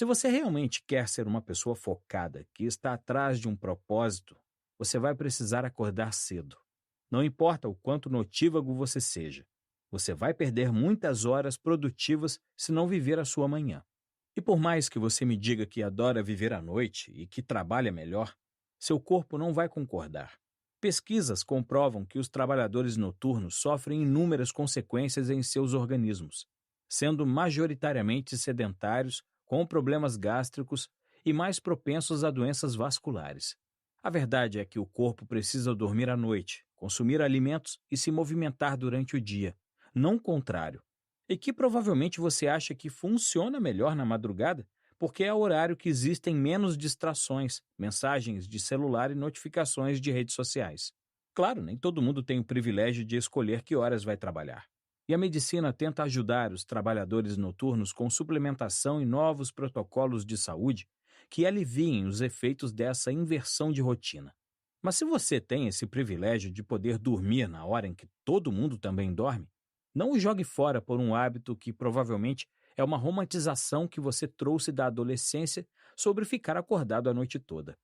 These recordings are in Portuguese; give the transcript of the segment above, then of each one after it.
Se você realmente quer ser uma pessoa focada, que está atrás de um propósito, você vai precisar acordar cedo. Não importa o quanto notívago você seja, você vai perder muitas horas produtivas se não viver a sua manhã. E por mais que você me diga que adora viver à noite e que trabalha melhor, seu corpo não vai concordar. Pesquisas comprovam que os trabalhadores noturnos sofrem inúmeras consequências em seus organismos, sendo majoritariamente sedentários, com problemas gástricos e mais propensos a doenças vasculares. A verdade é que o corpo precisa dormir à noite, consumir alimentos e se movimentar durante o dia, não o contrário. E que provavelmente você acha que funciona melhor na madrugada, porque é o horário que existem menos distrações, mensagens de celular e notificações de redes sociais. Claro, nem todo mundo tem o privilégio de escolher que horas vai trabalhar. E a medicina tenta ajudar os trabalhadores noturnos com suplementação e novos protocolos de saúde que aliviem os efeitos dessa inversão de rotina. Mas se você tem esse privilégio de poder dormir na hora em que todo mundo também dorme, não o jogue fora por um hábito que provavelmente é uma romantização que você trouxe da adolescência sobre ficar acordado a noite toda.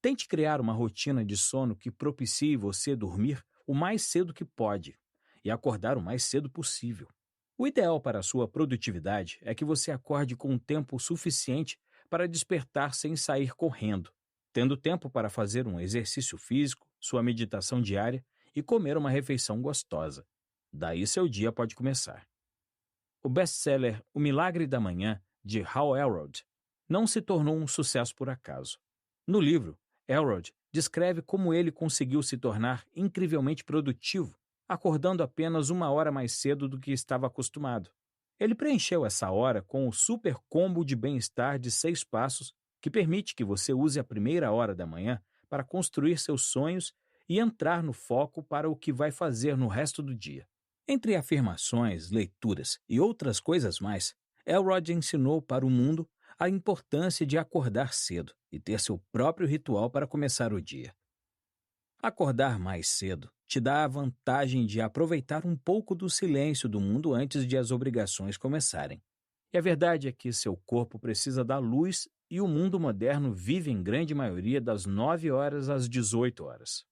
Tente criar uma rotina de sono que propicie você dormir o mais cedo que pode e acordar o mais cedo possível. O ideal para a sua produtividade é que você acorde com um tempo suficiente para despertar sem sair correndo, tendo tempo para fazer um exercício físico, sua meditação diária e comer uma refeição gostosa. Daí seu dia pode começar. O best-seller O Milagre da Manhã, de Hal Elrod, não se tornou um sucesso por acaso. No livro, Elrod descreve como ele conseguiu se tornar incrivelmente produtivo, acordando apenas 1 hora mais cedo do que estava acostumado. Ele preencheu essa hora com o super combo de bem-estar de 6 passos que permite que você use a primeira hora da manhã para construir seus sonhos e entrar no foco para o que vai fazer no resto do dia. Entre afirmações, leituras e outras coisas mais, Elrod ensinou para o mundo a importância de acordar cedo e ter seu próprio ritual para começar o dia. Acordar mais cedo te dá a vantagem de aproveitar um pouco do silêncio do mundo antes de as obrigações começarem. E a verdade é que seu corpo precisa da luz e o mundo moderno vive em grande maioria das 9 horas às 18 horas.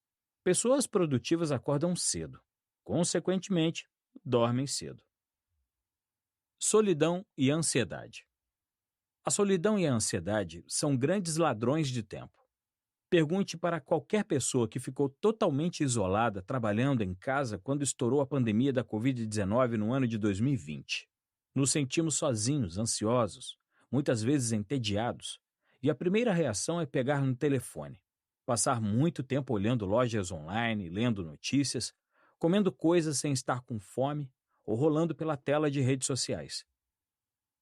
Pessoas produtivas acordam cedo. Consequentemente, dormem cedo. Solidão e ansiedade. A solidão e a ansiedade são grandes ladrões de tempo. Pergunte para qualquer pessoa que ficou totalmente isolada trabalhando em casa quando estourou a pandemia da Covid-19 no ano de 2020. Nos sentimos sozinhos, ansiosos, muitas vezes entediados, e a primeira reação é pegar no telefone, passar muito tempo olhando lojas online, lendo notícias, comendo coisas sem estar com fome ou rolando pela tela de redes sociais.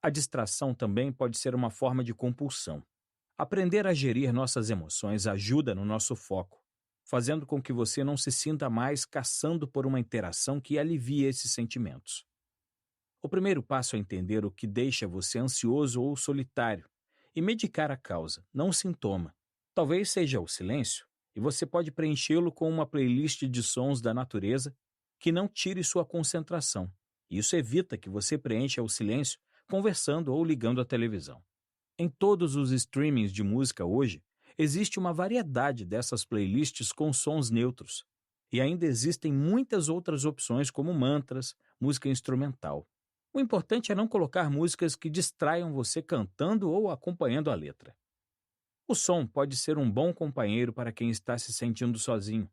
A distração também pode ser uma forma de compulsão. Aprender a gerir nossas emoções ajuda no nosso foco, fazendo com que você não se sinta mais caçando por uma interação que alivie esses sentimentos. O primeiro passo é entender o que deixa você ansioso ou solitário e medicar a causa, não o sintoma. Talvez seja o silêncio, e você pode preenchê-lo com uma playlist de sons da natureza que não tire sua concentração. Isso evita que você preencha o silêncio conversando ou ligando a televisão. Em todos os streamings de música hoje, existe uma variedade dessas playlists com sons neutros. E ainda existem muitas outras opções como mantras, música instrumental. O importante é não colocar músicas que distraiam você cantando ou acompanhando a letra. O som pode ser um bom companheiro para quem está se sentindo sozinho.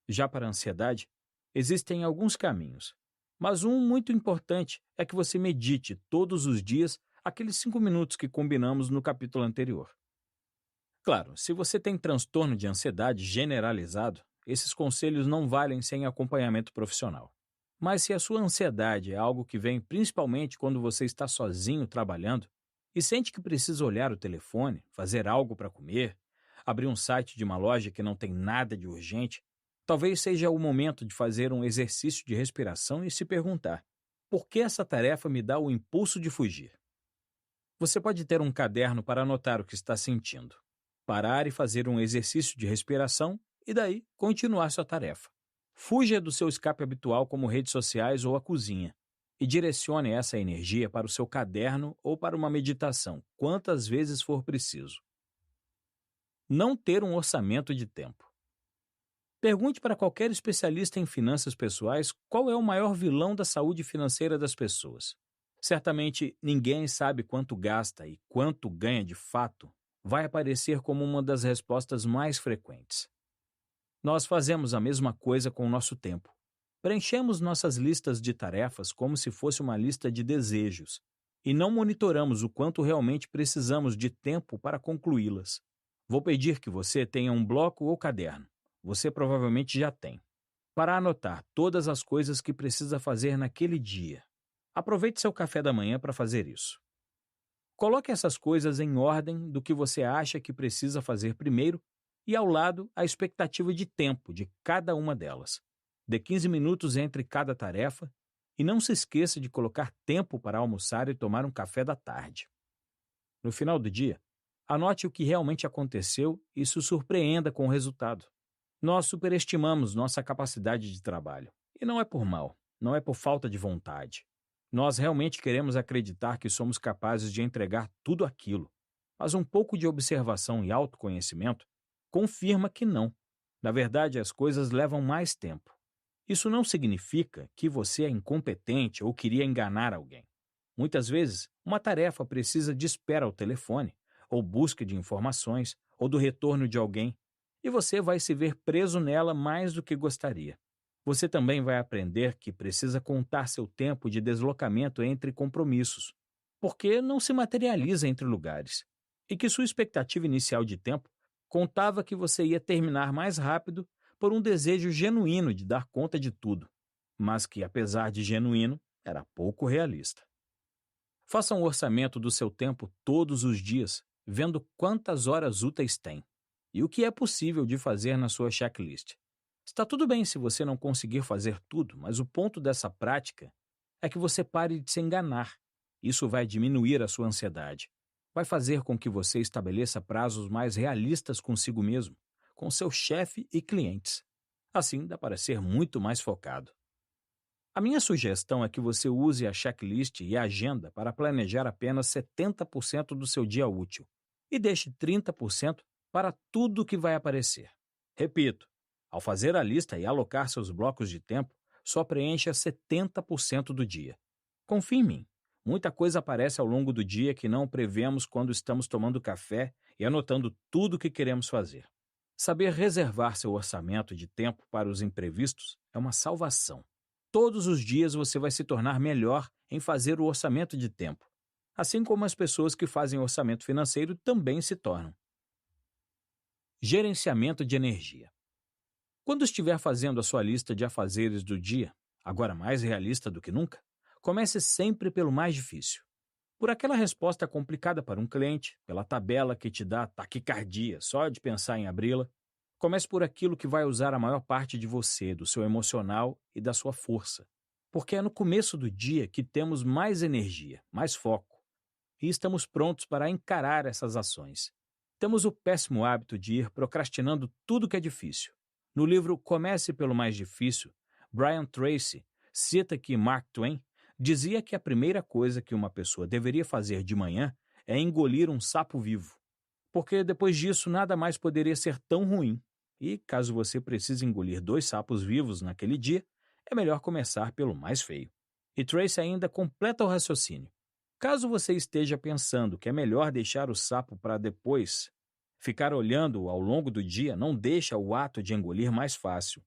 Já para a ansiedade, existem alguns caminhos. Mas um muito importante é que você medite todos os dias aqueles 5 minutos que combinamos no capítulo anterior. Claro, se você tem transtorno de ansiedade generalizado, esses conselhos não valem sem acompanhamento profissional. Mas se a sua ansiedade é algo que vem principalmente quando você está sozinho trabalhando e sente que precisa olhar o telefone, fazer algo para comer, abrir um site de uma loja que não tem nada de urgente, talvez seja o momento de fazer um exercício de respiração e se perguntar: por que essa tarefa me dá o impulso de fugir? Você pode ter um caderno para anotar o que está sentindo, parar e fazer um exercício de respiração e daí continuar sua tarefa. Fuja do seu escape habitual como redes sociais ou a cozinha. e direcione essa energia para o seu caderno ou para uma meditação, quantas vezes for preciso. Não ter um orçamento de tempo. Pergunte para qualquer especialista em finanças pessoais qual é o maior vilão da saúde financeira das pessoas. Certamente ninguém sabe quanto gasta e quanto ganha de fato vai aparecer como uma das respostas mais frequentes. Nós fazemos a mesma coisa com o nosso tempo. Preenchemos nossas listas de tarefas como se fosse uma lista de desejos e não monitoramos o quanto realmente precisamos de tempo para concluí-las. Vou pedir que você tenha um bloco ou caderno. Você provavelmente já tem, para anotar todas as coisas que precisa fazer naquele dia. Aproveite seu café da manhã para fazer isso. Coloque essas coisas em ordem do que você acha que precisa fazer primeiro e ao lado a expectativa de tempo de cada uma delas. Dê 15 minutos entre cada tarefa e não se esqueça de colocar tempo para almoçar e tomar um café da tarde. No final do dia, anote o que realmente aconteceu e se surpreenda com o resultado. Nós superestimamos nossa capacidade de trabalho. E não é por mal, não é por falta de vontade. Nós realmente queremos acreditar que somos capazes de entregar tudo aquilo. Mas um pouco de observação e autoconhecimento confirma que não. Na verdade, as coisas levam mais tempo. Isso não significa que você é incompetente ou queria enganar alguém. Muitas vezes, uma tarefa precisa de espera ao telefone, ou busca de informações, ou do retorno de alguém, e você vai se ver preso nela mais do que gostaria. Você também vai aprender que precisa contar seu tempo de deslocamento entre compromissos, porque não se materializa entre lugares, e que sua expectativa inicial de tempo contava que você ia terminar mais rápido por um desejo genuíno de dar conta de tudo, mas que, apesar de genuíno, era pouco realista. Faça um orçamento do seu tempo todos os dias, vendo quantas horas úteis tem e o que é possível de fazer na sua checklist. Está tudo bem se você não conseguir fazer tudo, mas o ponto dessa prática é que você pare de se enganar. Isso vai diminuir a sua ansiedade. Vai fazer com que você estabeleça prazos mais realistas consigo mesmo, com seu chefe e clientes. Assim, dá para ser muito mais focado. A minha sugestão é que você use a checklist e a agenda para planejar apenas 70% do seu dia útil e deixe 30% para tudo que vai aparecer. Repito, ao fazer a lista e alocar seus blocos de tempo, só preencha 70% do dia. Confie em mim, muita coisa aparece ao longo do dia que não prevemos quando estamos tomando café e anotando tudo o que queremos fazer. Saber reservar seu orçamento de tempo para os imprevistos é uma salvação. Todos os dias você vai se tornar melhor em fazer o orçamento de tempo, assim como as pessoas que fazem orçamento financeiro também se tornam. Gerenciamento de energia. Quando estiver fazendo a sua lista de afazeres do dia, agora mais realista do que nunca, comece sempre pelo mais difícil. Por aquela resposta complicada para um cliente, pela tabela que te dá taquicardia só de pensar em abri-la, comece por aquilo que vai usar a maior parte de você, do seu emocional e da sua força. Porque é no começo do dia que temos mais energia, mais foco, e estamos prontos para encarar essas ações. Temos o péssimo hábito de ir procrastinando tudo que é difícil. No livro Comece pelo Mais Difícil, Brian Tracy cita que Mark Twain dizia que a primeira coisa que uma pessoa deveria fazer de manhã é engolir um sapo vivo, porque depois disso nada mais poderia ser tão ruim. E, caso você precise engolir 2 sapos vivos naquele dia, é melhor começar pelo mais feio. E Tracy ainda completa o raciocínio. Caso você esteja pensando que é melhor deixar o sapo para depois, ficar olhando-o ao longo do dia não deixa o ato de engolir mais fácil.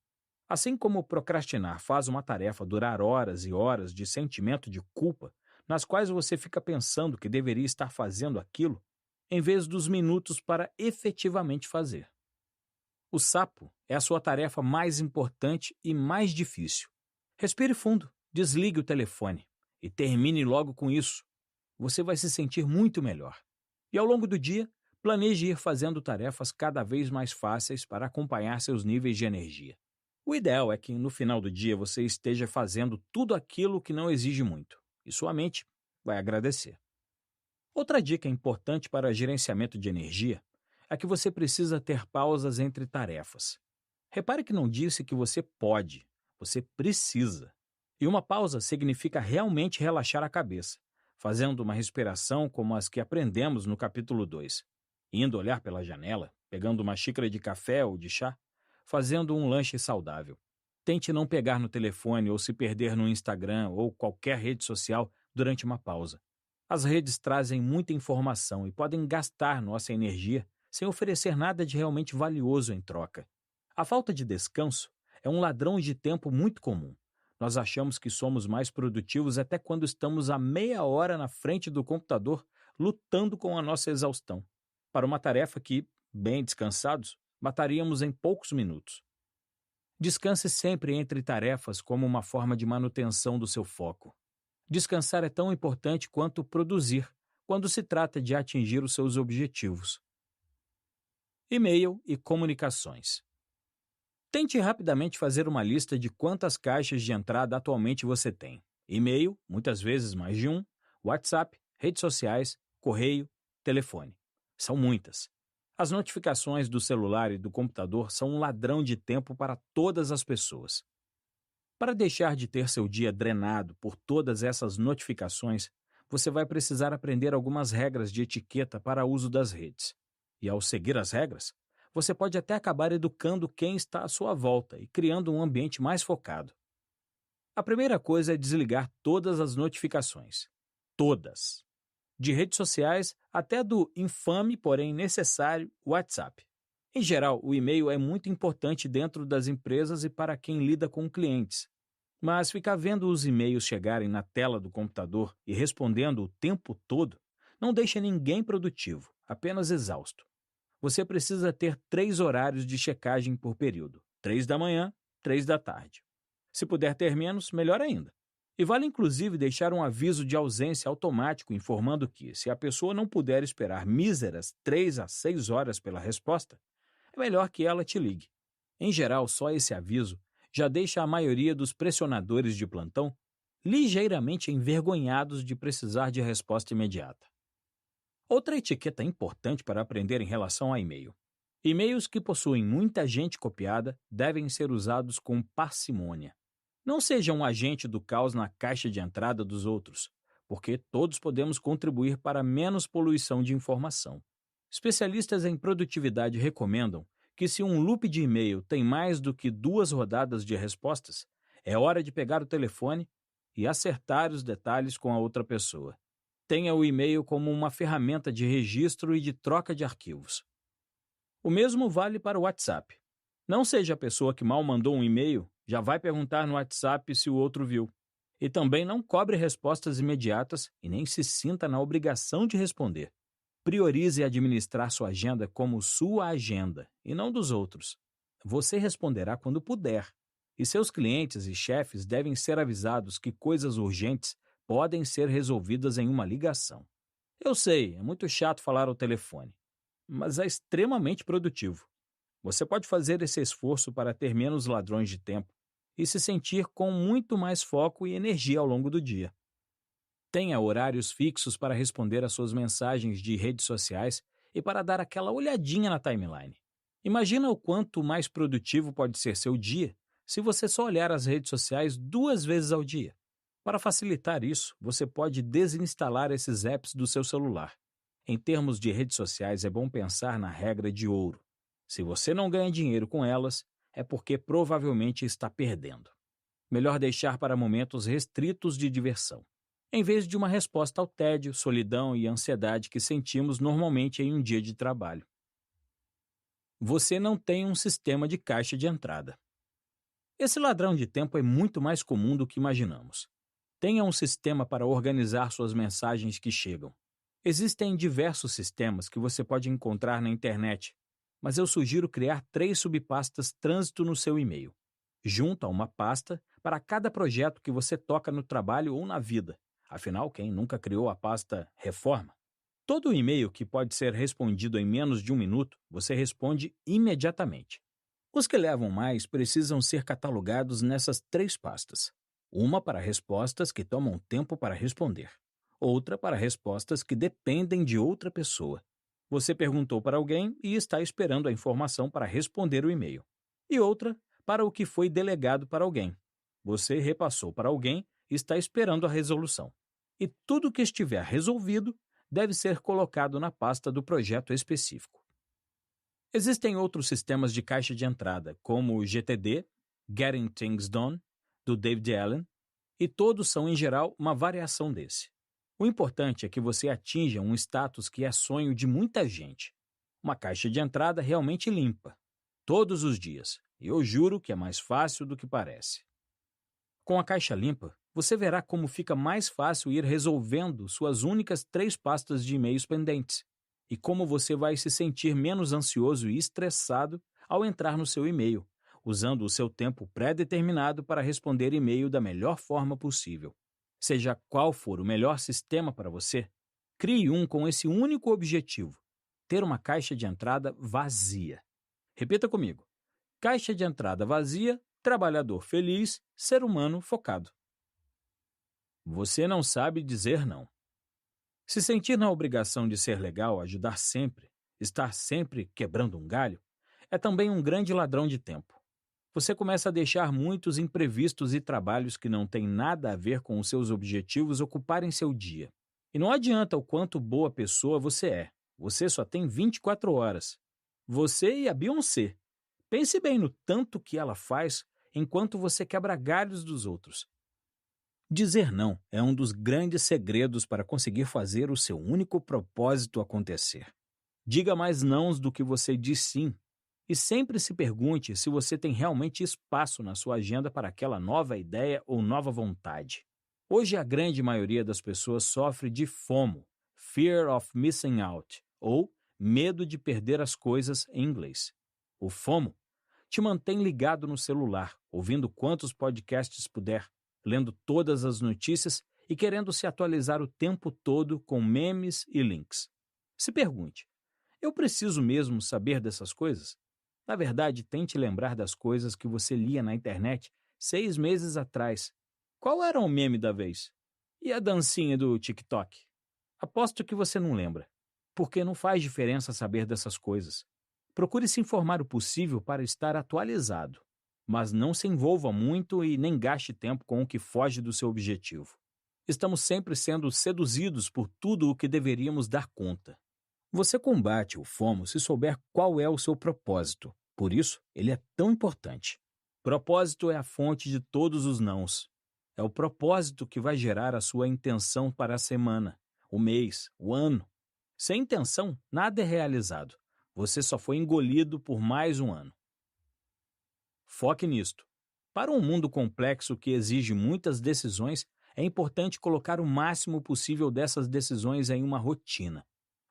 Assim como procrastinar faz uma tarefa durar horas e horas de sentimento de culpa, nas quais você fica pensando que deveria estar fazendo aquilo, em vez dos minutos para efetivamente fazer. O sapo é a sua tarefa mais importante e mais difícil. Respire fundo, desligue o telefone e termine logo com isso. Você vai se sentir muito melhor. E ao longo do dia, planeje ir fazendo tarefas cada vez mais fáceis para acompanhar seus níveis de energia. O ideal é que no final do dia você esteja fazendo tudo aquilo que não exige muito, e sua mente vai agradecer. Outra dica importante para gerenciamento de energia é que você precisa ter pausas entre tarefas. Repare que não disse que você pode, você precisa. E uma pausa significa realmente relaxar a cabeça, fazendo uma respiração como as que aprendemos no capítulo 2, indo olhar pela janela, pegando uma xícara de café ou de chá, fazendo um lanche saudável. Tente não pegar no telefone ou se perder no Instagram ou qualquer rede social durante uma pausa. As redes trazem muita informação e podem gastar nossa energia sem oferecer nada de realmente valioso em troca. A falta de descanso é um ladrão de tempo muito comum. Nós achamos que somos mais produtivos até quando estamos a meia hora na frente do computador lutando com a nossa exaustão, para uma tarefa que, bem descansados, mataríamos em poucos minutos. Descanse sempre entre tarefas como uma forma de manutenção do seu foco. Descansar é tão importante quanto produzir, quando se trata de atingir os seus objetivos. E-mail e comunicações. Tente rapidamente fazer uma lista de quantas caixas de entrada atualmente você tem. E-mail, muitas vezes mais de um, WhatsApp, redes sociais, correio, telefone. São muitas. As notificações do celular e do computador são um ladrão de tempo para todas as pessoas. Para deixar de ter seu dia drenado por todas essas notificações, você vai precisar aprender algumas regras de etiqueta para uso das redes. E ao seguir as regras, você pode até acabar educando quem está à sua volta e criando um ambiente mais focado. A primeira coisa é desligar todas as notificações. Todas. De redes sociais até do infame, porém necessário, WhatsApp. Em geral, o e-mail é muito importante dentro das empresas e para quem lida com clientes. Mas ficar vendo os e-mails chegarem na tela do computador e respondendo o tempo todo não deixa ninguém produtivo, apenas exausto. Você precisa ter 3 horários de checagem por período: 3 da manhã, 3 da tarde. Se puder ter menos, melhor ainda. E vale inclusive deixar um aviso de ausência automático informando que, se a pessoa não puder esperar míseras 3 a 6 horas pela resposta, é melhor que ela te ligue. Em geral, só esse aviso já deixa a maioria dos pressionadores de plantão ligeiramente envergonhados de precisar de resposta imediata. Outra etiqueta importante para aprender em relação a e-mail. E-mails que possuem muita gente copiada devem ser usados com parcimônia. Não seja um agente do caos na caixa de entrada dos outros, porque todos podemos contribuir para menos poluição de informação. Especialistas em produtividade recomendam que, se um loop de e-mail tem mais do que 2 rodadas de respostas, é hora de pegar o telefone e acertar os detalhes com a outra pessoa. Tenha o e-mail como uma ferramenta de registro e de troca de arquivos. O mesmo vale para o WhatsApp. Não seja a pessoa que mal mandou um e-mail, já vai perguntar no WhatsApp se o outro viu. E também não cobre respostas imediatas e nem se sinta na obrigação de responder. Priorize administrar sua agenda como sua agenda e não dos outros. Você responderá quando puder. E seus clientes e chefes devem ser avisados que coisas urgentes podem ser resolvidas em uma ligação. Eu sei, é muito chato falar ao telefone, mas é extremamente produtivo. Você pode fazer esse esforço para ter menos ladrões de tempo e se sentir com muito mais foco e energia ao longo do dia. Tenha horários fixos para responder às suas mensagens de redes sociais e para dar aquela olhadinha na timeline. Imagina o quanto mais produtivo pode ser seu dia se você só olhar as redes sociais 2 vezes ao dia. Para facilitar isso, você pode desinstalar esses apps do seu celular. Em termos de redes sociais, é bom pensar na regra de ouro. Se você não ganha dinheiro com elas, é porque provavelmente está perdendo. Melhor deixar para momentos restritos de diversão, em vez de uma resposta ao tédio, solidão e ansiedade que sentimos normalmente em um dia de trabalho. Você não tem um sistema de caixa de entrada. Esse ladrão de tempo é muito mais comum do que imaginamos. Tenha um sistema para organizar suas mensagens que chegam. Existem diversos sistemas que você pode encontrar na internet, mas eu sugiro criar 3 subpastas trânsito no seu e-mail. Junta uma pasta para cada projeto que você toca no trabalho ou na vida. Afinal, quem nunca criou a pasta reforma? Todo e-mail que pode ser respondido em menos de 1 minuto, você responde imediatamente. Os que levam mais precisam ser catalogados nessas 3 pastas. Uma para respostas que tomam tempo para responder. Outra para respostas que dependem de outra pessoa. Você perguntou para alguém e está esperando a informação para responder o e-mail. E outra para o que foi delegado para alguém. você repassou para alguém e está esperando a resolução. E tudo que estiver resolvido deve ser colocado na pasta do projeto específico. Existem outros sistemas de caixa de entrada, como o GTD, Getting Things Done, do David Allen, e todos são, em geral, uma variação desse. O importante é que você atinja um status que é sonho de muita gente. Uma caixa de entrada realmente limpa, todos os dias, e eu juro que é mais fácil do que parece. Com a caixa limpa, você verá como fica mais fácil ir resolvendo suas únicas 3 pastas de e-mails pendentes, e como você vai se sentir menos ansioso e estressado ao entrar no seu e-mail, usando o seu tempo pré-determinado para responder e-mail da melhor forma possível. Seja qual for o melhor sistema para você, crie um com esse único objetivo: ter uma caixa de entrada vazia. Repita comigo: caixa de entrada vazia, trabalhador feliz, ser humano focado. Você não sabe dizer não. Se sentir na obrigação de ser legal, ajudar sempre, estar sempre quebrando um galho, é também um grande ladrão de tempo. Você começa a deixar muitos imprevistos e trabalhos que não têm nada a ver com os seus objetivos ocuparem seu dia. E não adianta o quanto boa pessoa você é. Você só tem 24 horas. Você e a Beyoncé. Pense bem no tanto que ela faz enquanto você quebra galhos dos outros. Dizer não é um dos grandes segredos para conseguir fazer o seu único propósito acontecer. Diga mais nãos do que você diz sim. E sempre se pergunte se você tem realmente espaço na sua agenda para aquela nova ideia ou nova vontade. Hoje a grande maioria das pessoas sofre de FOMO, Fear of Missing Out, ou medo de perder as coisas em inglês. O FOMO te mantém ligado no celular, ouvindo quantos podcasts puder, lendo todas as notícias e querendo se atualizar o tempo todo com memes e links. Se pergunte: eu preciso mesmo saber dessas coisas? Na verdade, tente lembrar das coisas que você lia na internet 6 meses atrás. Qual era o meme da vez? E a dancinha do TikTok? Aposto que você não lembra, porque não faz diferença saber dessas coisas. Procure se informar o possível para estar atualizado, mas não se envolva muito e nem gaste tempo com o que foge do seu objetivo. Estamos sempre sendo seduzidos por tudo o que deveríamos dar conta. Você combate o FOMO se souber qual é o seu propósito. Por isso, ele é tão importante. Propósito é a fonte de todos os nãos. É o propósito que vai gerar a sua intenção para a semana, o mês, o ano. Sem intenção, nada é realizado. Você só foi engolido por mais um ano. Foque nisto. Para um mundo complexo que exige muitas decisões, é importante colocar o máximo possível dessas decisões em uma rotina.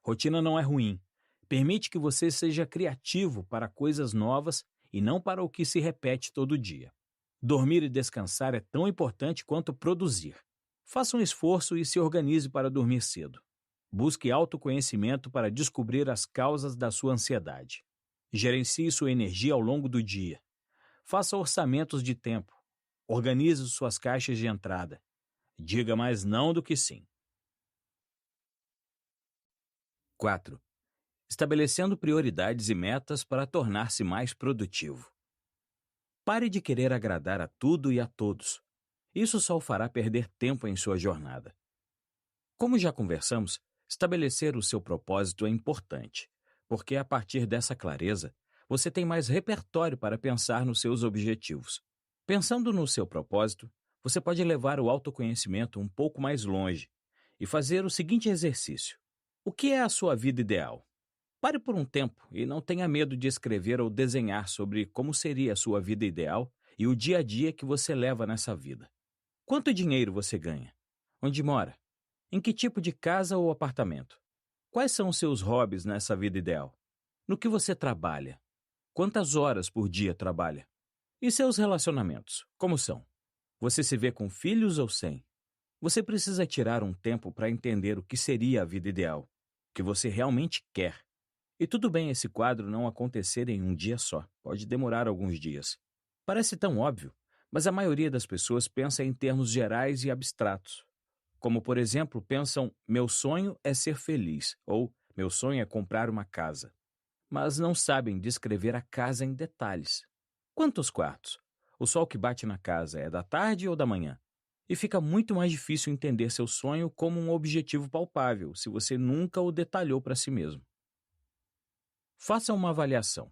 Rotina não é ruim. Permite que você seja criativo para coisas novas e não para o que se repete todo dia. Dormir e descansar é tão importante quanto produzir. Faça um esforço e se organize para dormir cedo. Busque autoconhecimento para descobrir as causas da sua ansiedade. Gerencie sua energia ao longo do dia. Faça orçamentos de tempo. Organize suas caixas de entrada. Diga mais não do que sim. 4. Estabelecendo prioridades e metas para tornar-se mais produtivo. Pare de querer agradar a tudo e a todos. Isso só o fará perder tempo em sua jornada. Como já conversamos, estabelecer o seu propósito é importante, porque a partir dessa clareza, você tem mais repertório para pensar nos seus objetivos. Pensando no seu propósito, você pode levar o autoconhecimento um pouco mais longe e fazer o seguinte exercício: o que é a sua vida ideal? Pare por um tempo e não tenha medo de escrever ou desenhar sobre como seria a sua vida ideal e o dia a dia que você leva nessa vida. Quanto dinheiro você ganha? Onde mora? Em que tipo de casa ou apartamento? Quais são os seus hobbies nessa vida ideal? No que você trabalha? Quantas horas por dia trabalha? E seus relacionamentos, como são? Você se vê com filhos ou sem? Você precisa tirar um tempo para entender o que seria a vida ideal, o que você realmente quer. E tudo bem esse quadro não acontecer em um dia só, pode demorar alguns dias. Parece tão óbvio, mas a maioria das pessoas pensa em termos gerais e abstratos. Como, por exemplo, pensam: meu sonho é ser feliz, ou meu sonho é comprar uma casa. Mas não sabem descrever a casa em detalhes. Quantos quartos? O sol que bate na casa é da tarde ou da manhã? E fica muito mais difícil entender seu sonho como um objetivo palpável se você nunca o detalhou para si mesmo. Faça uma avaliação.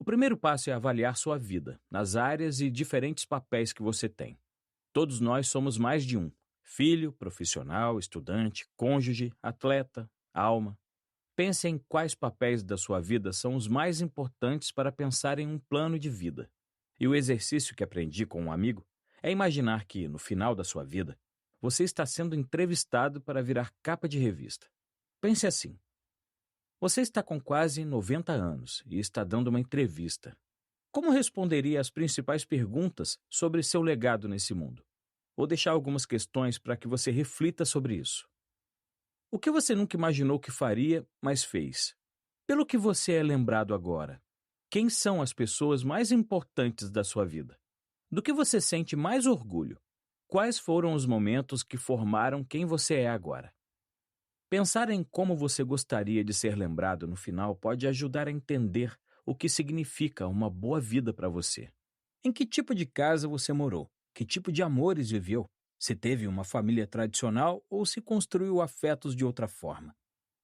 O primeiro passo é avaliar sua vida, nas áreas e diferentes papéis que você tem. Todos nós somos mais de um: filho, profissional, estudante, cônjuge, atleta, alma. Pense em quais papéis da sua vida são os mais importantes para pensar em um plano de vida. E o exercício que aprendi com um amigo é imaginar que, no final da sua vida, você está sendo entrevistado para virar capa de revista. Pense assim: você está com quase 90 anos e está dando uma entrevista. Como responderia às principais perguntas sobre seu legado nesse mundo? Vou deixar algumas questões para que você reflita sobre isso. O que você nunca imaginou que faria, mas fez? Pelo que você é lembrado agora? Quem são as pessoas mais importantes da sua vida? Do que você sente mais orgulho? Quais foram os momentos que formaram quem você é agora? Pensar em como você gostaria de ser lembrado no final pode ajudar a entender o que significa uma boa vida para você. Em que tipo de casa você morou? Que tipo de amores viveu? Se teve uma família tradicional ou se construiu afetos de outra forma?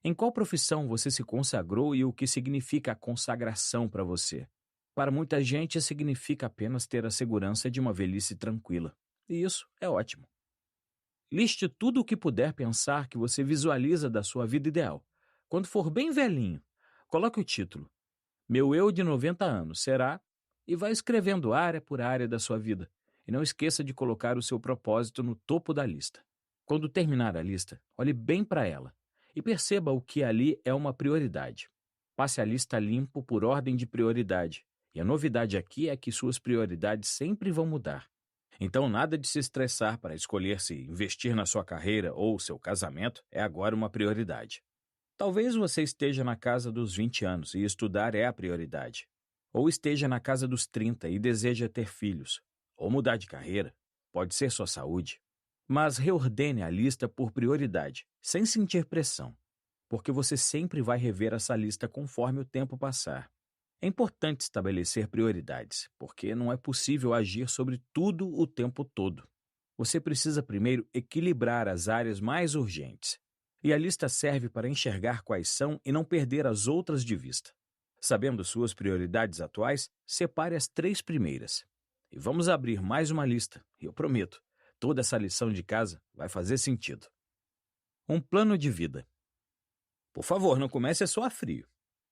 Em qual profissão você se consagrou e o que significa a consagração para você? Para muita gente, significa apenas ter a segurança de uma velhice tranquila. E isso é ótimo. Liste tudo o que puder pensar que você visualiza da sua vida ideal. Quando for bem velhinho, coloque o título: Meu eu de 90 anos será... e vá escrevendo área por área da sua vida. E não esqueça de colocar o seu propósito no topo da lista. Quando terminar a lista, olhe bem para ela e perceba o que ali é uma prioridade. Passe a lista limpo por ordem de prioridade. E a novidade aqui é que suas prioridades sempre vão mudar. Então, nada de se estressar para escolher se investir na sua carreira ou seu casamento é agora uma prioridade. Talvez você esteja na casa dos 20 anos e estudar é a prioridade. Ou esteja na casa dos 30 e deseja ter filhos. Ou mudar de carreira. Pode ser sua saúde. Mas reordene a lista por prioridade, sem sentir pressão, porque você sempre vai rever essa lista conforme o tempo passar. É importante estabelecer prioridades, porque não é possível agir sobre tudo o tempo todo. Você precisa primeiro equilibrar as áreas mais urgentes. E a lista serve para enxergar quais são e não perder as outras de vista. Sabendo suas prioridades atuais, separe as 3 primeiras. E vamos abrir mais uma lista, e eu prometo, toda essa lição de casa vai fazer sentido. Um plano de vida. Por favor, não comece a suar frio.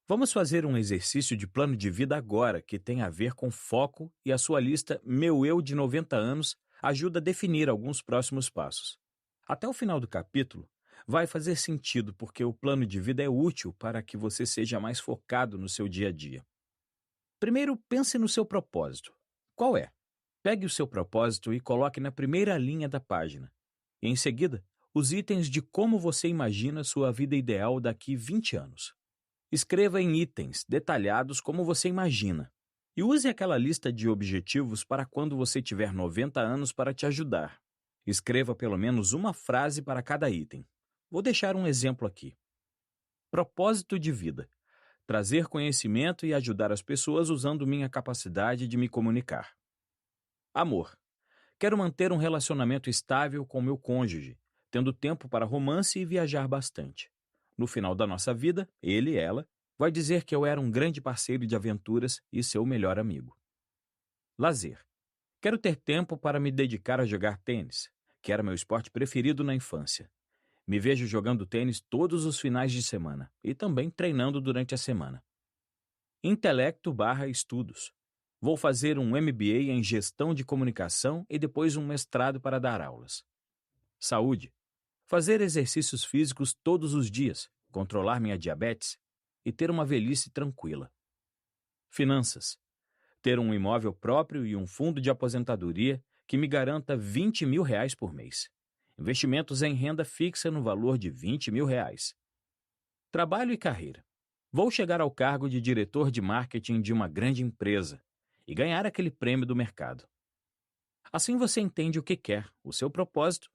Vamos fazer um exercício de plano de vida agora que tem a ver com foco, e a sua lista Meu Eu de 90 anos ajuda a definir alguns próximos passos. Até o final do capítulo, vai fazer sentido porque o plano de vida é útil para que você seja mais focado no seu dia a dia. Primeiro, pense no seu propósito. Qual é? Pegue o seu propósito e coloque na primeira linha da página. E, em seguida, os itens de como você imagina sua vida ideal daqui 20 anos. Escreva em itens detalhados como você imagina. E use aquela lista de objetivos para quando você tiver 90 anos para te ajudar. Escreva pelo menos uma frase para cada item. Vou deixar um exemplo aqui. Propósito de vida: trazer conhecimento e ajudar as pessoas usando minha capacidade de me comunicar. Amor: quero manter um relacionamento estável com meu cônjuge, tendo tempo para romance e viajar bastante. No final da nossa vida, ele e ela vai dizer que eu era um grande parceiro de aventuras e seu melhor amigo. Lazer: quero ter tempo para me dedicar a jogar tênis, que era meu esporte preferido na infância. Me vejo jogando tênis todos os finais de semana e também treinando durante a semana. Intelecto/estudos: vou fazer um MBA em gestão de comunicação e depois um mestrado para dar aulas. Saúde: fazer exercícios físicos todos os dias, controlar minha diabetes e ter uma velhice tranquila. Finanças: ter um imóvel próprio e um fundo de aposentadoria que me garanta R$ 20.000 por mês. Investimentos em renda fixa no valor de R$ 20.000. Trabalho e carreira: vou chegar ao cargo de diretor de marketing de uma grande empresa e ganhar aquele prêmio do mercado. Assim você entende o que quer, o seu propósito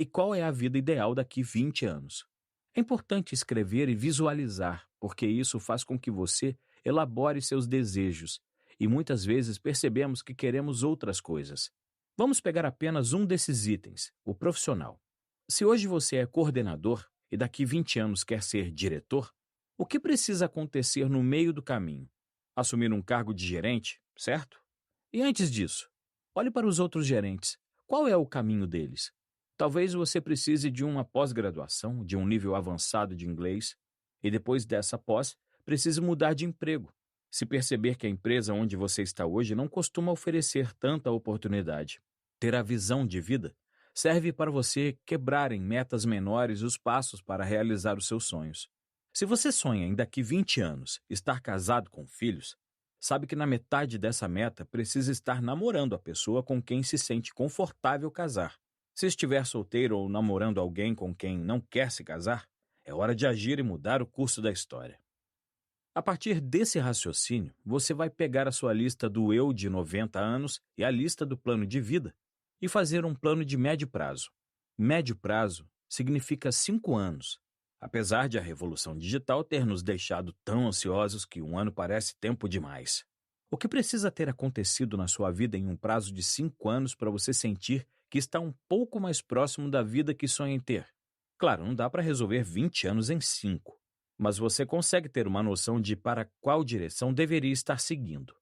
e qual é a vida ideal daqui 20 anos. É importante escrever e visualizar, porque isso faz com que você elabore seus desejos e muitas vezes percebemos que queremos outras coisas. Vamos pegar apenas um desses itens, o profissional. Se hoje você é coordenador e daqui 20 anos quer ser diretor, o que precisa acontecer no meio do caminho? Assumir um cargo de gerente, certo? E antes disso, olhe para os outros gerentes. Qual é o caminho deles? Talvez você precise de uma pós-graduação, de um nível avançado de inglês, e depois dessa pós, precise mudar de emprego. Se perceber que a empresa onde você está hoje não costuma oferecer tanta oportunidade. Ter a visão de vida serve para você quebrar em metas menores os passos para realizar os seus sonhos. Se você sonha em daqui 20 anos estar casado com filhos, sabe que na metade dessa meta precisa estar namorando a pessoa com quem se sente confortável casar. Se estiver solteiro ou namorando alguém com quem não quer se casar, é hora de agir e mudar o curso da história. A partir desse raciocínio, você vai pegar a sua lista do eu de 90 anos e a lista do plano de vida e fazer um plano de médio prazo. Médio prazo significa 5 anos. Apesar de a revolução digital ter nos deixado tão ansiosos que um ano parece tempo demais. O que precisa ter acontecido na sua vida em um prazo de 5 anos para você sentir que está um pouco mais próximo da vida que sonha em ter? Claro, não dá para resolver 20 anos em 5, mas você consegue ter uma noção de para qual direção deveria estar seguindo.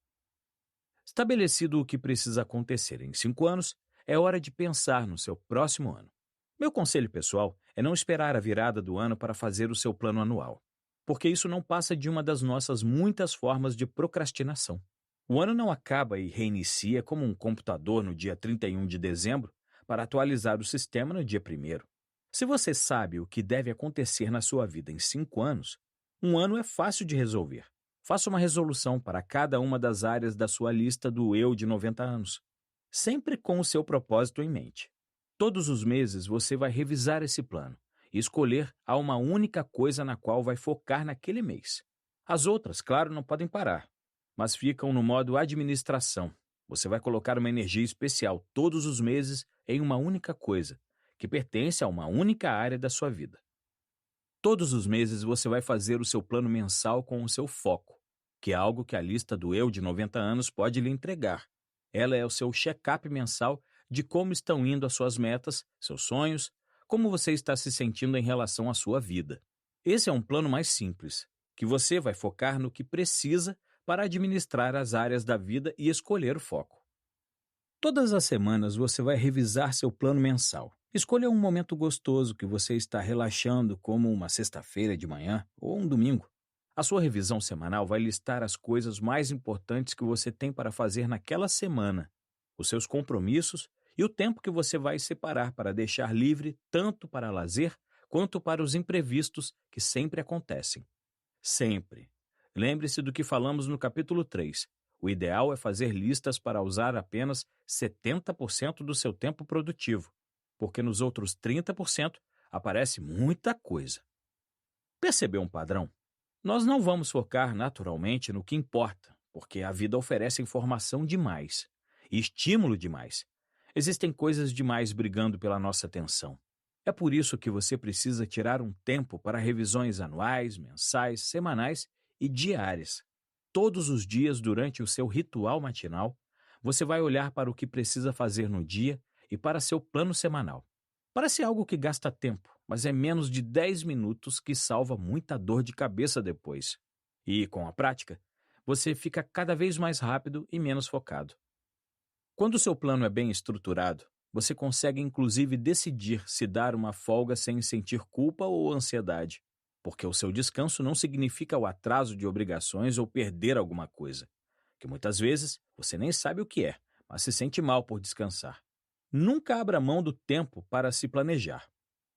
Estabelecido o que precisa acontecer em 5 anos, é hora de pensar no seu próximo ano. Meu conselho pessoal é não esperar a virada do ano para fazer o seu plano anual, porque isso não passa de uma das nossas muitas formas de procrastinação. O ano não acaba e reinicia como um computador no dia 31 de dezembro para atualizar o sistema no dia 1º. Se você sabe o que deve acontecer na sua vida em 5 anos, um ano é fácil de resolver. Faça uma resolução para cada uma das áreas da sua lista do eu de 90 anos, sempre com o seu propósito em mente. Todos os meses você vai revisar esse plano e escolher a uma única coisa na qual vai focar naquele mês. As outras, claro, não podem parar, mas ficam no modo administração. Você vai colocar uma energia especial todos os meses em uma única coisa, que pertence a uma única área da sua vida. Todos os meses você vai fazer o seu plano mensal com o seu foco, que é algo que a lista do eu de 90 anos pode lhe entregar. Ela é o seu check-up mensal de como estão indo as suas metas, seus sonhos, como você está se sentindo em relação à sua vida. Esse é um plano mais simples, que você vai focar no que precisa para administrar as áreas da vida e escolher o foco. Todas as semanas você vai revisar seu plano mensal. Escolha um momento gostoso que você está relaxando, como uma sexta-feira de manhã ou um domingo. A sua revisão semanal vai listar as coisas mais importantes que você tem para fazer naquela semana, os seus compromissos e o tempo que você vai separar para deixar livre tanto para lazer quanto para os imprevistos que sempre acontecem. Sempre. Lembre-se do que falamos no capítulo 3. O ideal é fazer listas para usar apenas 70% do seu tempo produtivo, porque nos outros 30% aparece muita coisa. Percebeu um padrão? Nós não vamos focar naturalmente no que importa, porque a vida oferece informação demais e estímulo demais. Existem coisas demais brigando pela nossa atenção. É por isso que você precisa tirar um tempo para revisões anuais, mensais, semanais e diárias. Todos os dias, durante o seu ritual matinal, você vai olhar para o que precisa fazer no dia e para seu plano semanal. Parece algo que gasta tempo, mas é menos de 10 minutos que salva muita dor de cabeça depois. E, com a prática, você fica cada vez mais rápido e menos focado. Quando o seu plano é bem estruturado, você consegue inclusive decidir se dar uma folga sem sentir culpa ou ansiedade, porque o seu descanso não significa o atraso de obrigações ou perder alguma coisa, que muitas vezes você nem sabe o que é, mas se sente mal por descansar. Nunca abra mão do tempo para se planejar.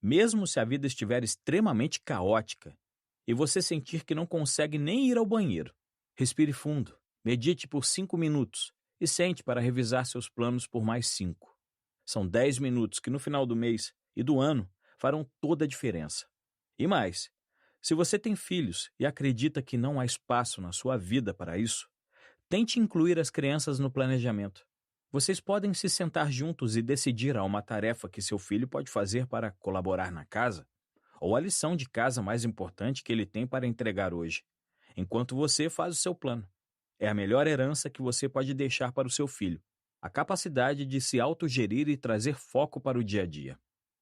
Mesmo se a vida estiver extremamente caótica e você sentir que não consegue nem ir ao banheiro, respire fundo, medite por 5 minutos e sente para revisar seus planos por mais 5. São 10 minutos que no final do mês e do ano farão toda a diferença. E mais, se você tem filhos e acredita que não há espaço na sua vida para isso, tente incluir as crianças no planejamento. Vocês podem se sentar juntos e decidir uma tarefa que seu filho pode fazer para colaborar na casa, ou a lição de casa mais importante que ele tem para entregar hoje, enquanto você faz o seu plano. é a melhor herança que você pode deixar para o seu filho. A capacidade de se autogerir e trazer foco para o dia a dia.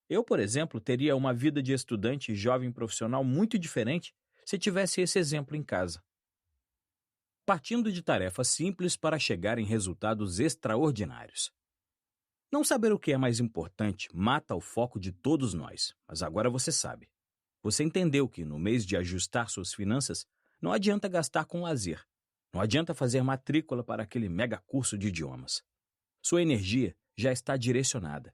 Eu, por exemplo, teria uma vida de estudante e jovem profissional muito diferente se tivesse esse exemplo em casa. Partindo de tarefas simples para chegar em resultados extraordinários. Não saber o que é mais importante mata o foco de todos nós, mas agora você sabe. Você entendeu que, no mês de ajustar suas finanças, não adianta gastar com lazer. Não adianta fazer matrícula para aquele mega curso de idiomas. Sua energia já está direcionada.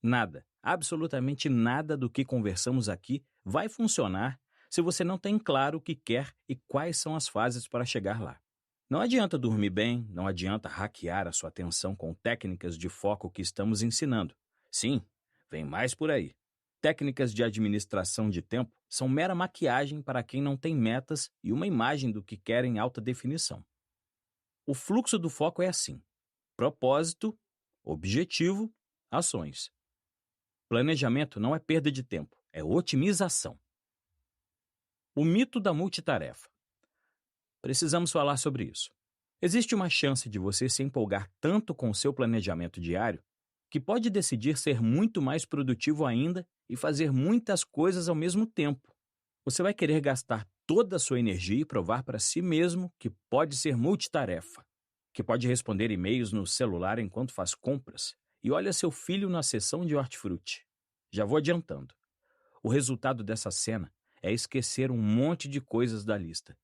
Nada, absolutamente nada do que conversamos aqui vai funcionar se você não tem claro o que quer e quais são as fases para chegar lá. Não adianta dormir bem, não adianta hackear a sua atenção com técnicas de foco que estamos ensinando. Sim, vem mais por aí. Técnicas de administração de tempo são mera maquiagem para quem não tem metas e uma imagem do que quer em alta definição. O fluxo do foco é assim: propósito, objetivo, ações. Planejamento não é perda de tempo, é otimização. O mito da multitarefa. Precisamos falar sobre isso. Existe uma chance de você se empolgar tanto com o seu planejamento diário que pode decidir ser muito mais produtivo ainda e fazer muitas coisas ao mesmo tempo. Você vai querer gastar toda a sua energia e provar para si mesmo que pode ser multitarefa, que pode responder e-mails no celular enquanto faz compras e olha seu filho na sessão de hortifruti. Já vou adiantando. O resultado dessa cena é esquecer um monte de coisas da lista,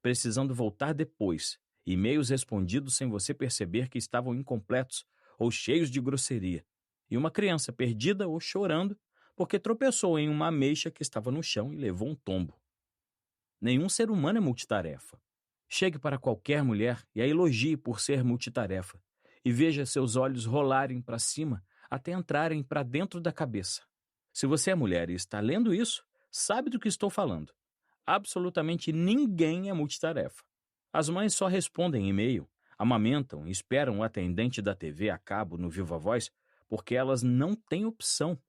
precisando voltar depois, e-mails respondidos sem você perceber que estavam incompletos ou cheios de grosseria, e uma criança perdida ou chorando porque tropeçou em uma ameixa que estava no chão e levou um tombo. Nenhum ser humano é multitarefa. Chegue para qualquer mulher e a elogie por ser multitarefa, e veja seus olhos rolarem para cima até entrarem para dentro da cabeça. Se você é mulher e está lendo isso, sabe do que estou falando. Absolutamente ninguém é multitarefa. As mães só respondem e-mail, amamentam e esperam o atendente da TV a cabo no Viva Voz porque elas não têm opção.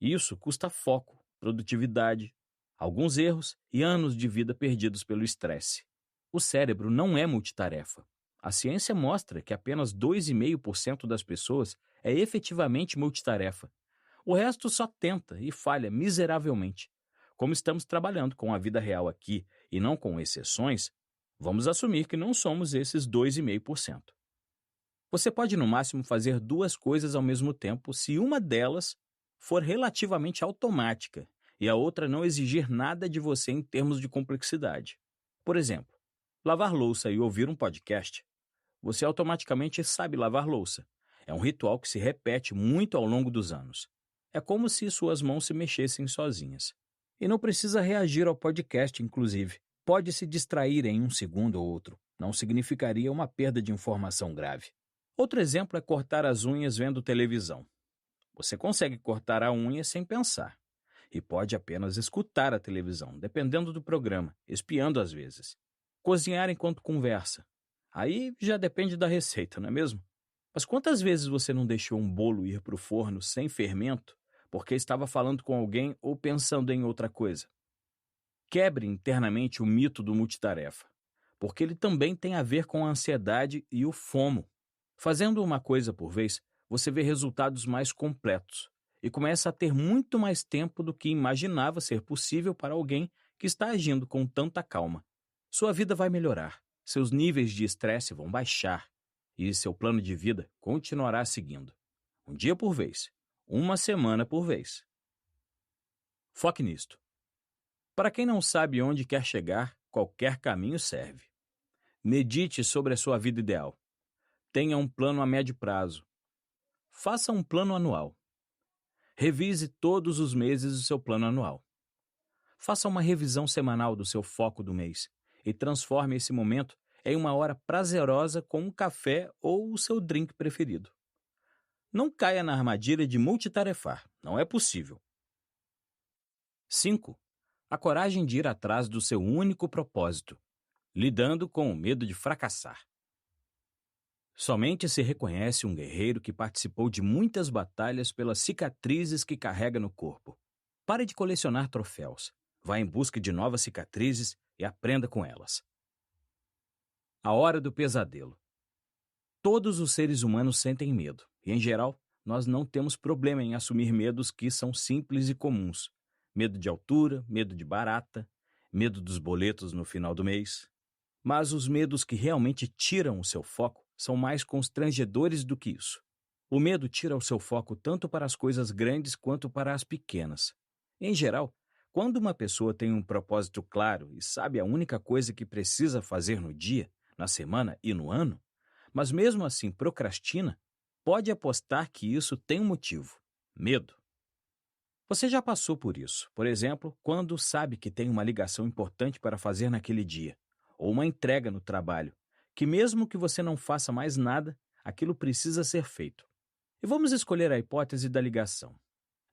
Isso custa foco, produtividade, alguns erros e anos de vida perdidos pelo estresse. O cérebro não é multitarefa. A ciência mostra que apenas 2,5% das pessoas é efetivamente multitarefa. O resto só tenta e falha miseravelmente. Como estamos trabalhando com a vida real aqui e não com exceções, vamos assumir que não somos esses 2,5%. Você pode no máximo fazer duas coisas ao mesmo tempo se uma delas for relativamente automática e a outra não exigir nada de você em termos de complexidade. Por exemplo, lavar louça e ouvir um podcast. Você automaticamente sabe lavar louça. É um ritual que se repete muito ao longo dos anos. É como se suas mãos se mexessem sozinhas. E não precisa reagir ao podcast, inclusive. Pode se distrair em um segundo ou outro. Não significaria uma perda de informação grave. Outro exemplo é cortar as unhas vendo televisão. Você consegue cortar a unha sem pensar. E pode apenas escutar a televisão, dependendo do programa, espiando às vezes. Cozinhar enquanto conversa. Aí já depende da receita, não é mesmo? Mas quantas vezes você não deixou um bolo ir para o forno sem fermento porque estava falando com alguém ou pensando em outra coisa? Quebre internamente o mito do multitarefa, porque ele também tem a ver com a ansiedade e o FOMO. Fazendo uma coisa por vez, você vê resultados mais completos e começa a ter muito mais tempo do que imaginava ser possível para alguém que está agindo com tanta calma. Sua vida vai melhorar, seus níveis de estresse vão baixar e seu plano de vida continuará seguindo. Um dia por vez, uma semana por vez. Foque nisto. Para quem não sabe onde quer chegar, qualquer caminho serve. Medite sobre a sua vida ideal. Tenha um plano a médio prazo. Faça um plano anual. Revise todos os meses o seu plano anual. Faça uma revisão semanal do seu foco do mês e transforme esse momento em uma hora prazerosa com um café ou o seu drink preferido. Não caia na armadilha de multitarefar, não é possível. 5. A coragem de ir atrás do seu único propósito, lidando com o medo de fracassar. Somente se reconhece um guerreiro que participou de muitas batalhas pelas cicatrizes que carrega no corpo. Pare de colecionar troféus. Vá em busca de novas cicatrizes e aprenda com elas. A hora do pesadelo. Todos os seres humanos sentem medo, e em geral, nós não temos problema em assumir medos que são simples e comuns. Medo de altura, medo de barata, medo dos boletos no final do mês. Mas os medos que realmente tiram o seu foco são mais constrangedores do que isso. O medo tira o seu foco tanto para as coisas grandes quanto para as pequenas. Em geral, quando uma pessoa tem um propósito claro e sabe a única coisa que precisa fazer no dia, na semana e no ano, mas mesmo assim procrastina, pode apostar que isso tem um motivo: medo. Você já passou por isso, por exemplo, quando sabe que tem uma ligação importante para fazer naquele dia, ou uma entrega no trabalho, que mesmo que você não faça mais nada, aquilo precisa ser feito. E vamos escolher a hipótese da ligação.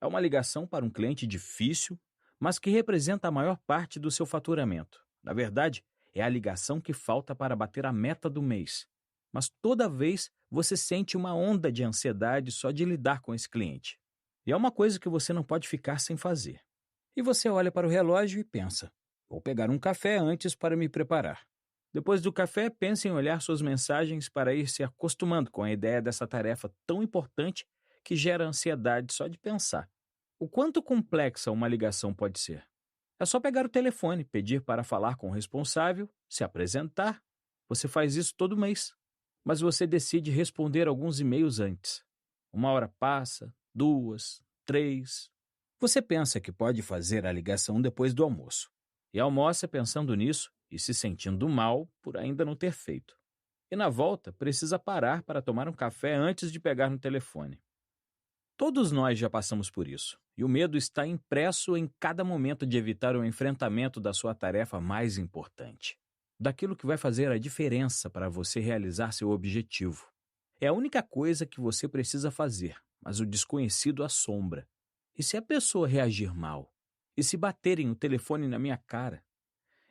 É uma ligação para um cliente difícil, mas que representa a maior parte do seu faturamento. Na verdade, é a ligação que falta para bater a meta do mês. Mas toda vez você sente uma onda de ansiedade só de lidar com esse cliente. E é uma coisa que você não pode ficar sem fazer. E você olha para o relógio e pensa: vou pegar um café antes para me preparar. Depois do café, pense em olhar suas mensagens para ir se acostumando com a ideia dessa tarefa tão importante que gera ansiedade só de pensar. O quanto complexa uma ligação pode ser? É só pegar o telefone, pedir para falar com o responsável, se apresentar. Você faz isso todo mês. Mas você decide responder alguns e-mails antes. Uma hora passa, 2, 3. Você pensa que pode fazer a ligação depois do almoço. E almoça pensando nisso e se sentindo mal por ainda não ter feito. E na volta, precisa parar para tomar um café antes de pegar no telefone. Todos nós já passamos por isso, e o medo está impresso em cada momento de evitar o enfrentamento da sua tarefa mais importante, daquilo que vai fazer a diferença para você realizar seu objetivo. É a única coisa que você precisa fazer, mas o desconhecido assombra. E se a pessoa reagir mal? E se baterem o telefone na minha cara?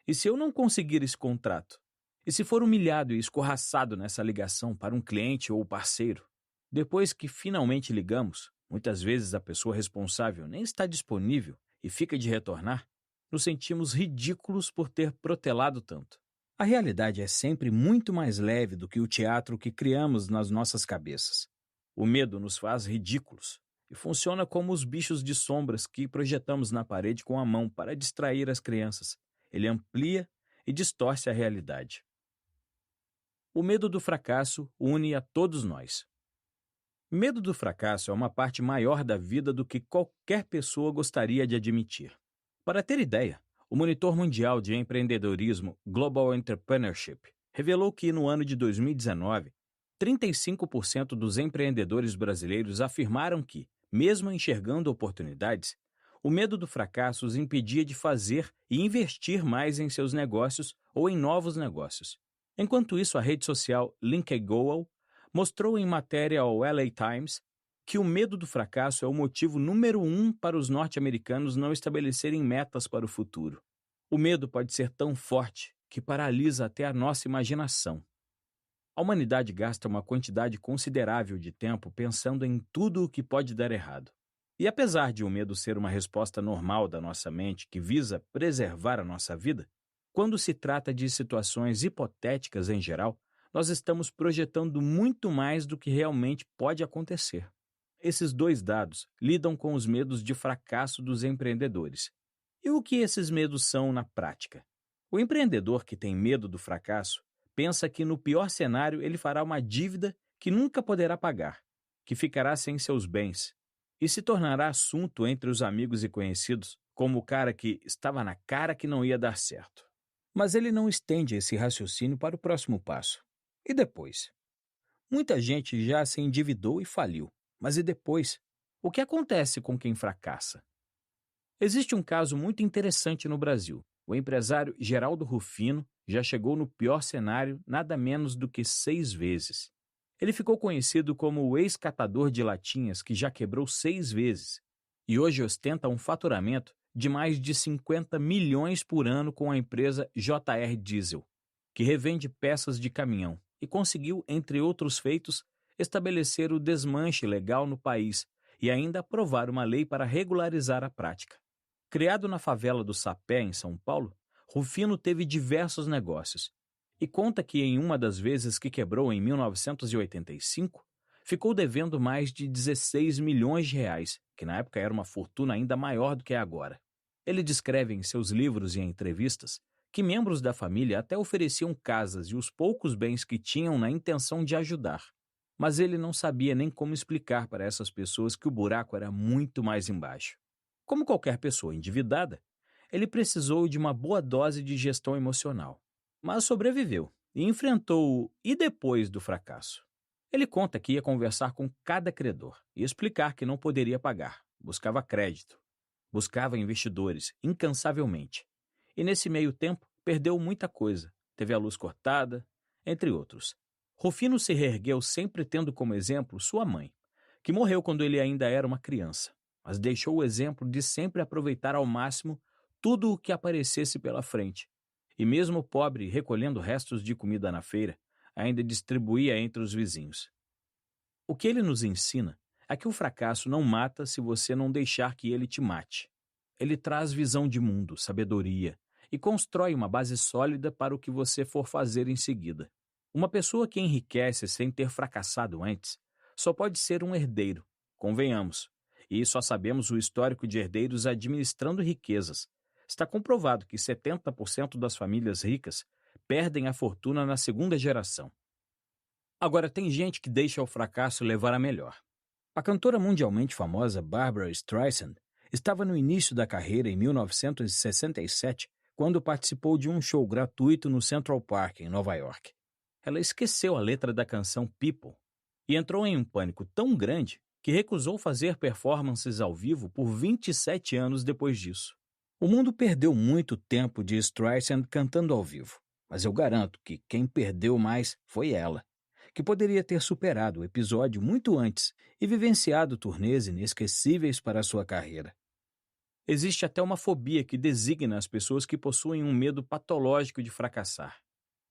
E se eu não conseguir esse contrato? E se for humilhado e escorraçado nessa ligação para um cliente ou parceiro? Depois que finalmente ligamos, muitas vezes a pessoa responsável nem está disponível e fica de retornar, nos sentimos ridículos por ter protelado tanto. A realidade é sempre muito mais leve do que o teatro que criamos nas nossas cabeças. O medo nos faz ridículos e funciona como os bichos de sombras que projetamos na parede com a mão para distrair as crianças. Ele amplia e distorce a realidade. O medo do fracasso une a todos nós. Medo do fracasso é uma parte maior da vida do que qualquer pessoa gostaria de admitir. Para ter ideia, o Monitor Mundial de Empreendedorismo Global Entrepreneurship revelou que, no ano de 2019, 35% dos empreendedores brasileiros afirmaram que, mesmo enxergando oportunidades, o medo do fracasso os impedia de fazer e investir mais em seus negócios ou em novos negócios. Enquanto isso, a rede social LinkedIn mostrou em matéria ao LA Times que o medo do fracasso é o motivo número 1 para os norte-americanos não estabelecerem metas para o futuro. O medo pode ser tão forte que paralisa até a nossa imaginação. A humanidade gasta uma quantidade considerável de tempo pensando em tudo o que pode dar errado. E apesar de o medo ser uma resposta normal da nossa mente que visa preservar a nossa vida, quando se trata de situações hipotéticas em geral, nós estamos projetando muito mais do que realmente pode acontecer. Esses dois dados lidam com os medos de fracasso dos empreendedores. E o que esses medos são na prática? O empreendedor que tem medo do fracasso pensa que no pior cenário ele fará uma dívida que nunca poderá pagar, que ficará sem seus bens e se tornará assunto entre os amigos e conhecidos como o cara que estava na cara que não ia dar certo. Mas ele não estende esse raciocínio para o próximo passo. E depois? Muita gente já se endividou e faliu. Mas e depois? O que acontece com quem fracassa? Existe um caso muito interessante no Brasil. O empresário Geraldo Rufino já chegou no pior cenário nada menos do que 6 vezes. Ele ficou conhecido como o ex-catador de latinhas que já quebrou 6 vezes e hoje ostenta um faturamento de mais de 50 milhões por ano com a empresa JR Diesel, que revende peças de caminhão e conseguiu, entre outros feitos, estabelecer o desmanche legal no país e ainda aprovar uma lei para regularizar a prática. Criado na favela do Sapé, em São Paulo, Rufino teve diversos negócios. e conta que em uma das vezes que quebrou em 1985, ficou devendo mais de 16 milhões de reais, que na época era uma fortuna ainda maior do que é agora. Ele descreve em seus livros e em entrevistas que membros da família até ofereciam casas e os poucos bens que tinham na intenção de ajudar. Mas ele não sabia nem como explicar para essas pessoas que o buraco era muito mais embaixo. Como qualquer pessoa endividada, ele precisou de uma boa dose de gestão emocional. Mas sobreviveu e enfrentou o "e depois" do fracasso. Ele conta que ia conversar com cada credor e explicar que não poderia pagar, buscava crédito, buscava investidores incansavelmente. E nesse meio tempo, perdeu muita coisa, teve a luz cortada, entre outros. Rufino se reergueu sempre tendo como exemplo sua mãe, que morreu quando ele ainda era uma criança, mas deixou o exemplo de sempre aproveitar ao máximo tudo o que aparecesse pela frente. E mesmo pobre, recolhendo restos de comida na feira, ainda distribuía entre os vizinhos. O que ele nos ensina é que o fracasso não mata se você não deixar que ele te mate. Ele traz visão de mundo, sabedoria e constrói uma base sólida para o que você for fazer em seguida. Uma pessoa que enriquece sem ter fracassado antes só pode ser um herdeiro, convenhamos. E só sabemos o histórico de herdeiros administrando riquezas. Está comprovado que 70% das famílias ricas perdem a fortuna na segunda geração. Agora, tem gente que deixa o fracasso levar a melhor. A cantora mundialmente famosa Barbra Streisand estava no início da carreira em 1967, quando participou de um show gratuito no Central Park, em Nova York. Ela esqueceu a letra da canção People e entrou em um pânico tão grande que recusou fazer performances ao vivo por 27 anos depois disso. O mundo perdeu muito tempo de Streisand cantando ao vivo, mas eu garanto que quem perdeu mais foi ela, que poderia ter superado o episódio muito antes e vivenciado turnês inesquecíveis para a sua carreira. Existe até uma fobia que designa as pessoas que possuem um medo patológico de fracassar.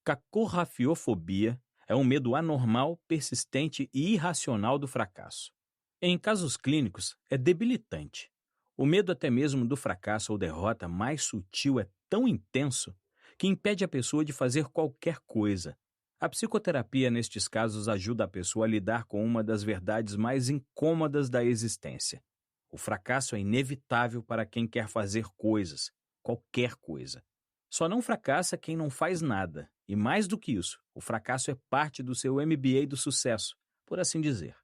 Cacorrafiofobia é um medo anormal, persistente e irracional do fracasso. Em casos clínicos, é debilitante. O medo até mesmo do fracasso ou derrota mais sutil é tão intenso que impede a pessoa de fazer qualquer coisa. A psicoterapia, nestes casos, ajuda a pessoa a lidar com uma das verdades mais incômodas da existência. O fracasso é inevitável para quem quer fazer coisas, qualquer coisa. Só não fracassa quem não faz nada. E mais do que isso, o fracasso é parte do seu MBA do sucesso, por assim dizer.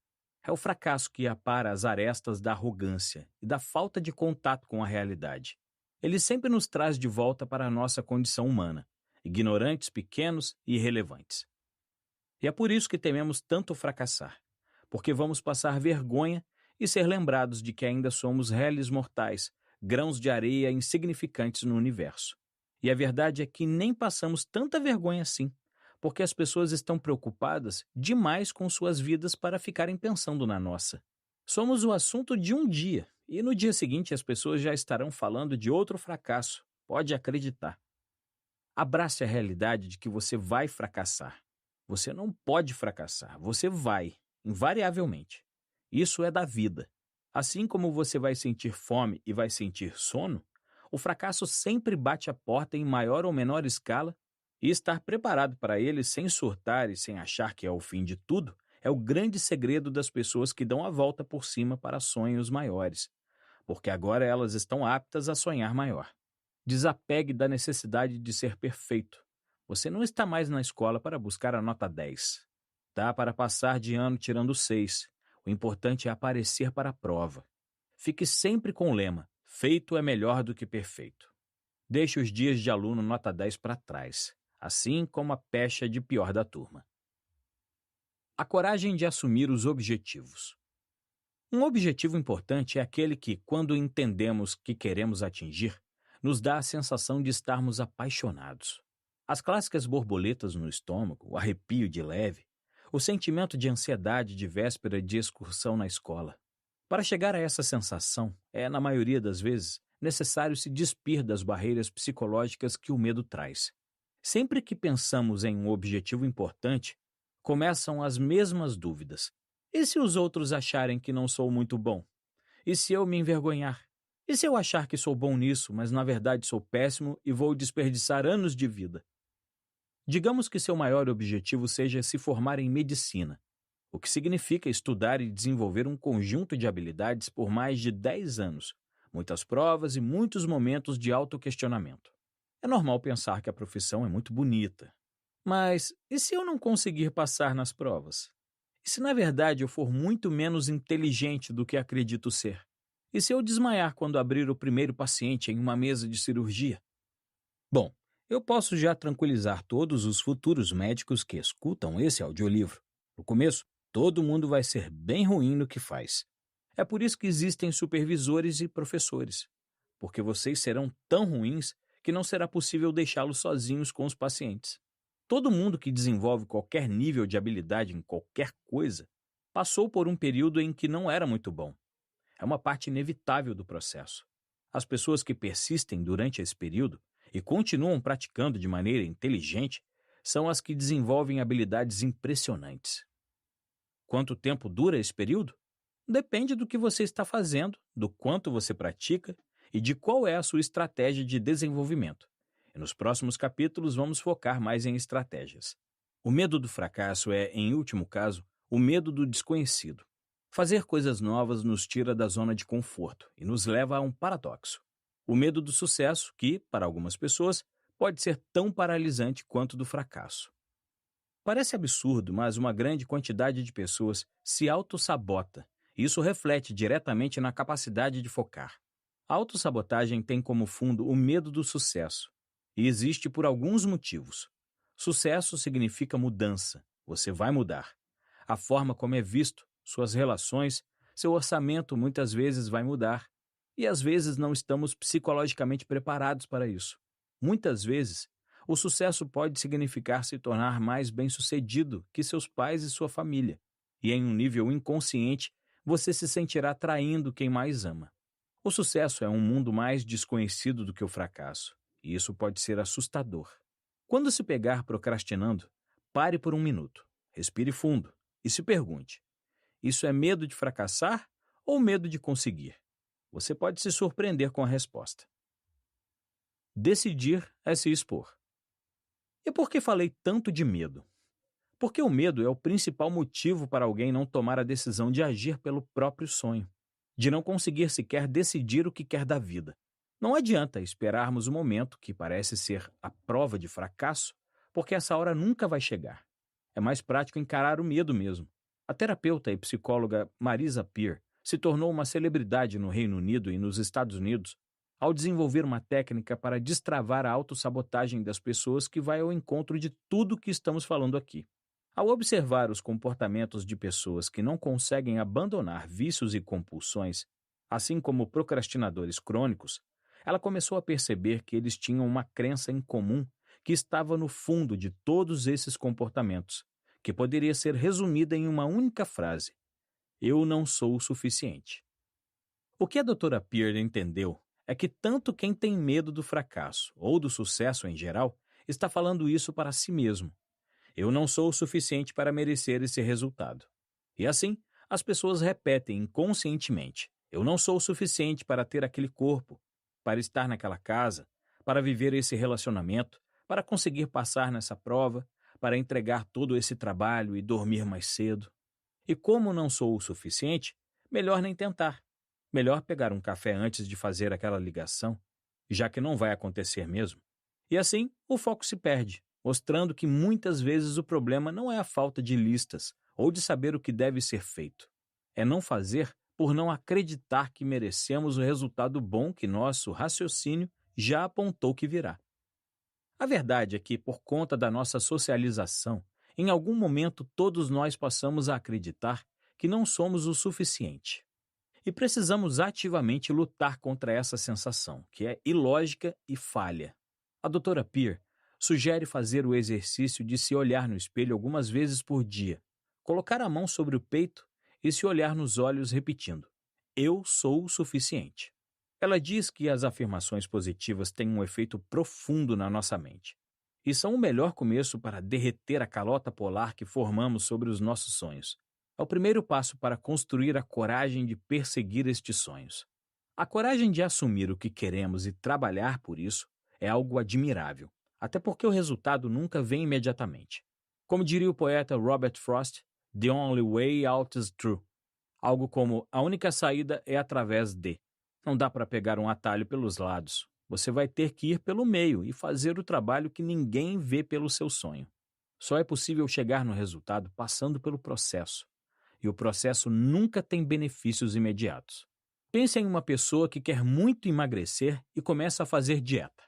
É o fracasso que apara as arestas da arrogância e da falta de contato com a realidade. Ele sempre nos traz de volta para a nossa condição humana, ignorantes, pequenos e irrelevantes. E é por isso que tememos tanto fracassar, porque vamos passar vergonha e ser lembrados de que ainda somos réis mortais, grãos de areia insignificantes no universo. E a verdade é que nem passamos tanta vergonha assim, porque as pessoas estão preocupadas demais com suas vidas para ficarem pensando na nossa. Somos o assunto de um dia, e no dia seguinte as pessoas já estarão falando de outro fracasso, pode acreditar. Abrace a realidade de que você vai fracassar. Você não pode fracassar, você vai, invariavelmente. Isso é da vida. Assim como você vai sentir fome e vai sentir sono, o fracasso sempre bate a porta em maior ou menor escala, e estar preparado para ele sem surtar e sem achar que é o fim de tudo é o grande segredo das pessoas que dão a volta por cima para sonhos maiores, porque agora elas estão aptas a sonhar maior. Desapegue da necessidade de ser perfeito. Você não está mais na escola para buscar a nota 10. Dá para passar de ano tirando 6. O importante é aparecer para a prova. Fique sempre com o lema: feito é melhor do que perfeito. Deixe os dias de aluno nota 10 para trás, assim como a pecha de pior da turma. A coragem de assumir os objetivos. Um objetivo importante é aquele que, quando entendemos que queremos atingir, nos dá a sensação de estarmos apaixonados. As clássicas borboletas no estômago, o arrepio de leve, o sentimento de ansiedade de véspera de excursão na escola. Para chegar a essa sensação, é, na maioria das vezes, necessário se despir das barreiras psicológicas que o medo traz. Sempre que pensamos em um objetivo importante, começam as mesmas dúvidas. E se os outros acharem que não sou muito bom? E se eu me envergonhar? E se eu achar que sou bom nisso, mas na verdade sou péssimo e vou desperdiçar anos de vida? Digamos que seu maior objetivo seja se formar em medicina, o que significa estudar e desenvolver um conjunto de habilidades por mais de 10 anos, muitas provas e muitos momentos de autoquestionamento. É normal pensar que a profissão é muito bonita. Mas e se eu não conseguir passar nas provas? E se na verdade eu for muito menos inteligente do que acredito ser? E se eu desmaiar quando abrir o primeiro paciente em uma mesa de cirurgia? Bom, eu posso já tranquilizar todos os futuros médicos que escutam esse audiolivro. No começo, todo mundo vai ser bem ruim no que faz. É por isso que existem supervisores e professores, porque vocês serão tão ruins que não será possível deixá-los sozinhos com os pacientes. Todo mundo que desenvolve qualquer nível de habilidade em qualquer coisa passou por um período em que não era muito bom. É uma parte inevitável do processo. As pessoas que persistem durante esse período e continuam praticando de maneira inteligente são as que desenvolvem habilidades impressionantes. Quanto tempo dura esse período? Depende do que você está fazendo, do quanto você pratica e de qual é a sua estratégia de desenvolvimento. E nos próximos capítulos vamos focar mais em estratégias. O medo do fracasso é, em último caso, o medo do desconhecido. Fazer coisas novas nos tira da zona de conforto e nos leva a um paradoxo. O medo do sucesso, que, para algumas pessoas, pode ser tão paralisante quanto do fracasso. Parece absurdo, mas uma grande quantidade de pessoas se autossabota, e isso reflete diretamente na capacidade de focar. A autossabotagem tem como fundo o medo do sucesso, e existe por alguns motivos. Sucesso significa mudança, você vai mudar. A forma como é visto, suas relações, seu orçamento muitas vezes vai mudar, e às vezes não estamos psicologicamente preparados para isso. Muitas vezes, o sucesso pode significar se tornar mais bem-sucedido que seus pais e sua família, e em um nível inconsciente, você se sentirá traindo quem mais ama. O sucesso é um mundo mais desconhecido do que o fracasso, e isso pode ser assustador. Quando se pegar procrastinando, pare por um minuto, respire fundo e se pergunte: isso é medo de fracassar ou medo de conseguir? Você pode se surpreender com a resposta. Decidir é se expor. E por que falei tanto de medo? Porque o medo é o principal motivo para alguém não tomar a decisão de agir pelo próprio sonho, de não conseguir sequer decidir o que quer da vida. Não adianta esperarmos o momento que parece ser a prova de fracasso, porque essa hora nunca vai chegar. É mais prático encarar o medo mesmo. A terapeuta e psicóloga Marisa Peer se tornou uma celebridade no Reino Unido e nos Estados Unidos ao desenvolver uma técnica para destravar a autossabotagem das pessoas que vai ao encontro de tudo que estamos falando aqui. Ao observar os comportamentos de pessoas que não conseguem abandonar vícios e compulsões, assim como procrastinadores crônicos, ela começou a perceber que eles tinham uma crença em comum que estava no fundo de todos esses comportamentos, que poderia ser resumida em uma única frase: eu não sou o suficiente. O que a doutora Peer entendeu é que tanto quem tem medo do fracasso ou do sucesso em geral está falando isso para si mesmo. Eu não sou o suficiente para merecer esse resultado. E assim, as pessoas repetem inconscientemente: eu não sou o suficiente para ter aquele corpo, para estar naquela casa, para viver esse relacionamento, para conseguir passar nessa prova, para entregar todo esse trabalho e dormir mais cedo. E como não sou o suficiente, melhor nem tentar. Melhor pegar um café antes de fazer aquela ligação, já que não vai acontecer mesmo. E assim, o foco se perde, mostrando que muitas vezes o problema não é a falta de listas ou de saber o que deve ser feito. É não fazer por não acreditar que merecemos o resultado bom que nosso raciocínio já apontou que virá. A verdade é que, por conta da nossa socialização, em algum momento todos nós passamos a acreditar que não somos o suficiente. E precisamos ativamente lutar contra essa sensação, que é ilógica e falha. A doutora Peer sugere fazer o exercício de se olhar no espelho algumas vezes por dia, colocar a mão sobre o peito e se olhar nos olhos repetindo: eu sou o suficiente. Ela diz que as afirmações positivas têm um efeito profundo na nossa mente e são o melhor começo para derreter a calota polar que formamos sobre os nossos sonhos. É o primeiro passo para construir a coragem de perseguir estes sonhos. A coragem de assumir o que queremos e trabalhar por isso é algo admirável. até porque o resultado nunca vem imediatamente. Como diria o poeta Robert Frost, "The only way out is through." Algo como a única saída é através de. Não dá para pegar um atalho pelos lados. Você vai ter que ir pelo meio e fazer o trabalho que ninguém vê pelo seu sonho. Só é possível chegar no resultado passando pelo processo. E o processo nunca tem benefícios imediatos. Pense em uma pessoa que quer muito emagrecer e começa a fazer dieta.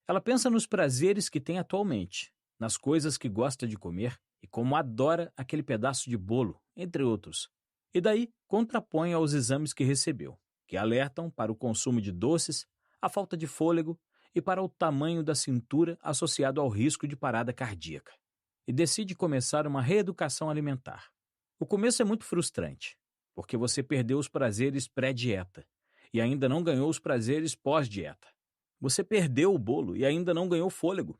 Ela pensa nos prazeres que tem atualmente, nas coisas que gosta de comer e como adora aquele pedaço de bolo, entre outros. E daí contrapõe aos exames que recebeu, que alertam para o consumo de doces, a falta de fôlego e para o tamanho da cintura associado ao risco de parada cardíaca. E decide começar uma reeducação alimentar. O começo é muito frustrante, porque você perdeu os prazeres pré-dieta e ainda não ganhou os prazeres pós-dieta. Você perdeu o bolo e ainda não ganhou fôlego.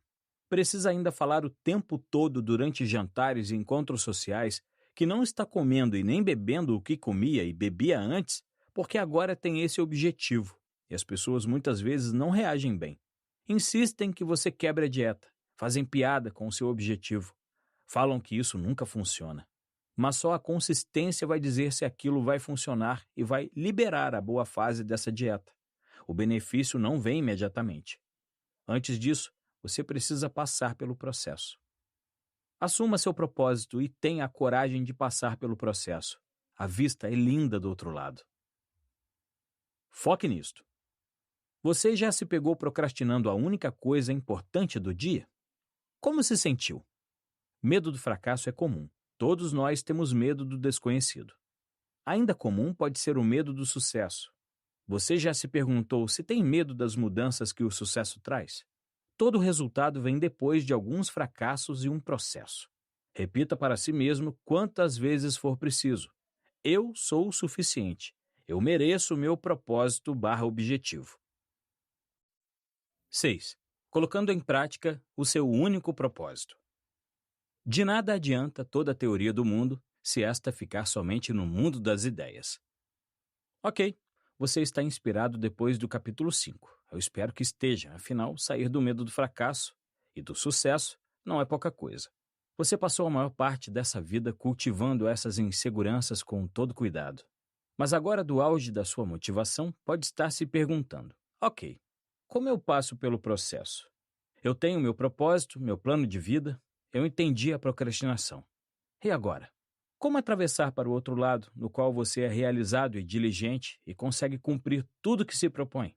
Precisa ainda falar o tempo todo durante jantares e encontros sociais que não está comendo e nem bebendo o que comia e bebia antes, porque agora tem esse objetivo. E as pessoas muitas vezes não reagem bem. Insistem que você quebre a dieta, fazem piada com o seu objetivo. Falam que isso nunca funciona. Mas só a consistência vai dizer se aquilo vai funcionar e vai liberar a boa fase dessa dieta. O benefício não vem imediatamente. Antes disso, você precisa passar pelo processo. Assuma seu propósito e tenha a coragem de passar pelo processo. A vista é linda do outro lado. Foque nisto. Você já se pegou procrastinando a única coisa importante do dia? Como se sentiu? Medo do fracasso é comum. Todos nós temos medo do desconhecido. Ainda comum pode ser o medo do sucesso. Você já se perguntou se tem medo das mudanças que o sucesso traz? Todo resultado vem depois de alguns fracassos e um processo. Repita para si mesmo quantas vezes for preciso. Eu sou o suficiente. Eu mereço o meu propósito/objetivo. 6. Colocando em prática o seu único propósito. De nada adianta toda a teoria do mundo se esta ficar somente no mundo das ideias. Ok, você está inspirado depois do capítulo 5. Eu espero que esteja, afinal, sair do medo do fracasso e do sucesso não é pouca coisa. Você passou a maior parte dessa vida cultivando essas inseguranças com todo cuidado. Mas agora, do auge da sua motivação, pode estar se perguntando: ok, como eu passo pelo processo? Eu tenho meu propósito, meu plano de vida, eu entendi a procrastinação. E agora? Como atravessar para o outro lado, no qual você é realizado e diligente e consegue cumprir tudo que se propõe?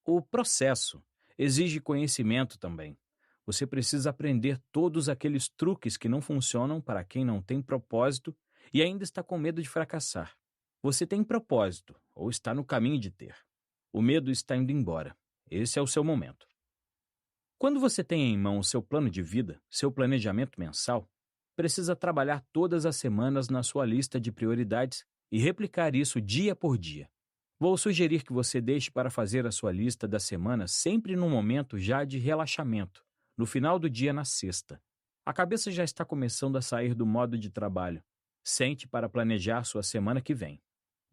O processo exige conhecimento também. Você precisa aprender todos aqueles truques que não funcionam para quem não tem propósito e ainda está com medo de fracassar. Você tem propósito, ou está no caminho de ter. O medo está indo embora. Esse é o seu momento. Quando você tem em mão o seu plano de vida, seu planejamento mensal, precisa trabalhar todas as semanas na sua lista de prioridades e replicar isso dia por dia. Vou sugerir que você deixe para fazer a sua lista da semana sempre num momento já de relaxamento, no final do dia na sexta. A cabeça já está começando a sair do modo de trabalho. Sente para planejar sua semana que vem.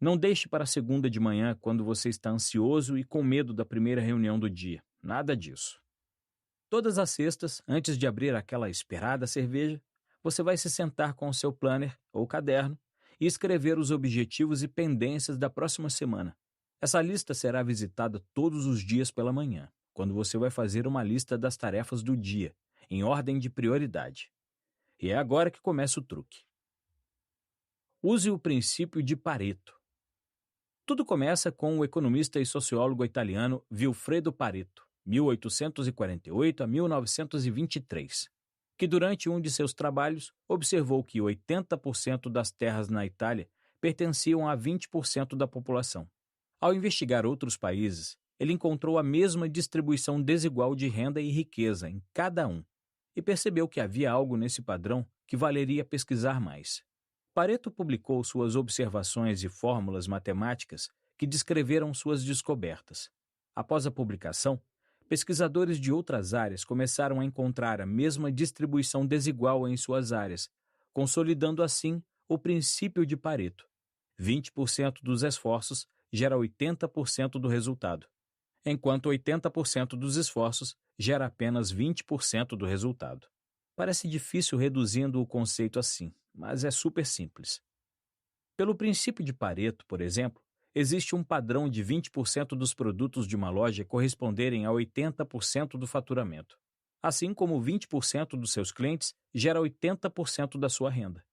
Não deixe para segunda de manhã quando você está ansioso e com medo da primeira reunião do dia. Nada disso. Todas as sextas, antes de abrir aquela esperada cerveja, você vai se sentar com o seu planner ou caderno e escrever os objetivos e pendências da próxima semana. Essa lista será visitada todos os dias pela manhã, quando você vai fazer uma lista das tarefas do dia, em ordem de prioridade. E é agora que começa o truque. Use o princípio de Pareto. Tudo começa com o economista e sociólogo italiano Vilfredo Pareto, 1848 a 1923, que durante um de seus trabalhos observou que 80% das terras na Itália pertenciam a 20% da população. Ao investigar outros países, ele encontrou a mesma distribuição desigual de renda e riqueza em cada um, e percebeu que havia algo nesse padrão que valeria pesquisar mais. Pareto publicou suas observações e fórmulas matemáticas que descreveram suas descobertas. Após a publicação, pesquisadores de outras áreas começaram a encontrar a mesma distribuição desigual em suas áreas, consolidando assim o princípio de Pareto. 20% dos esforços gera 80% do resultado. enquanto 80% dos esforços gera apenas 20% do resultado. Parece difícil reduzindo o conceito assim, mas é super simples. Pelo princípio de Pareto, por exemplo, existe um padrão de 20% dos produtos de uma loja corresponderem a 80% do faturamento, assim como 20% dos seus clientes gera 80% da sua renda.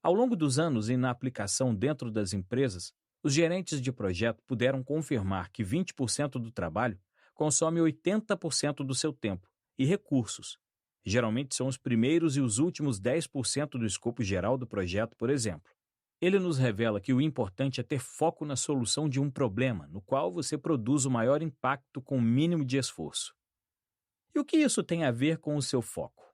Ao longo dos anos e na aplicação dentro das empresas, os gerentes de projeto puderam confirmar que 20% do trabalho consome 80% do seu tempo e recursos. Geralmente são os primeiros e os últimos 10% do escopo geral do projeto, por exemplo. Ele nos revela que o importante é ter foco na solução de um problema, no qual você produz o maior impacto com o mínimo de esforço. E o que isso tem a ver com o seu foco?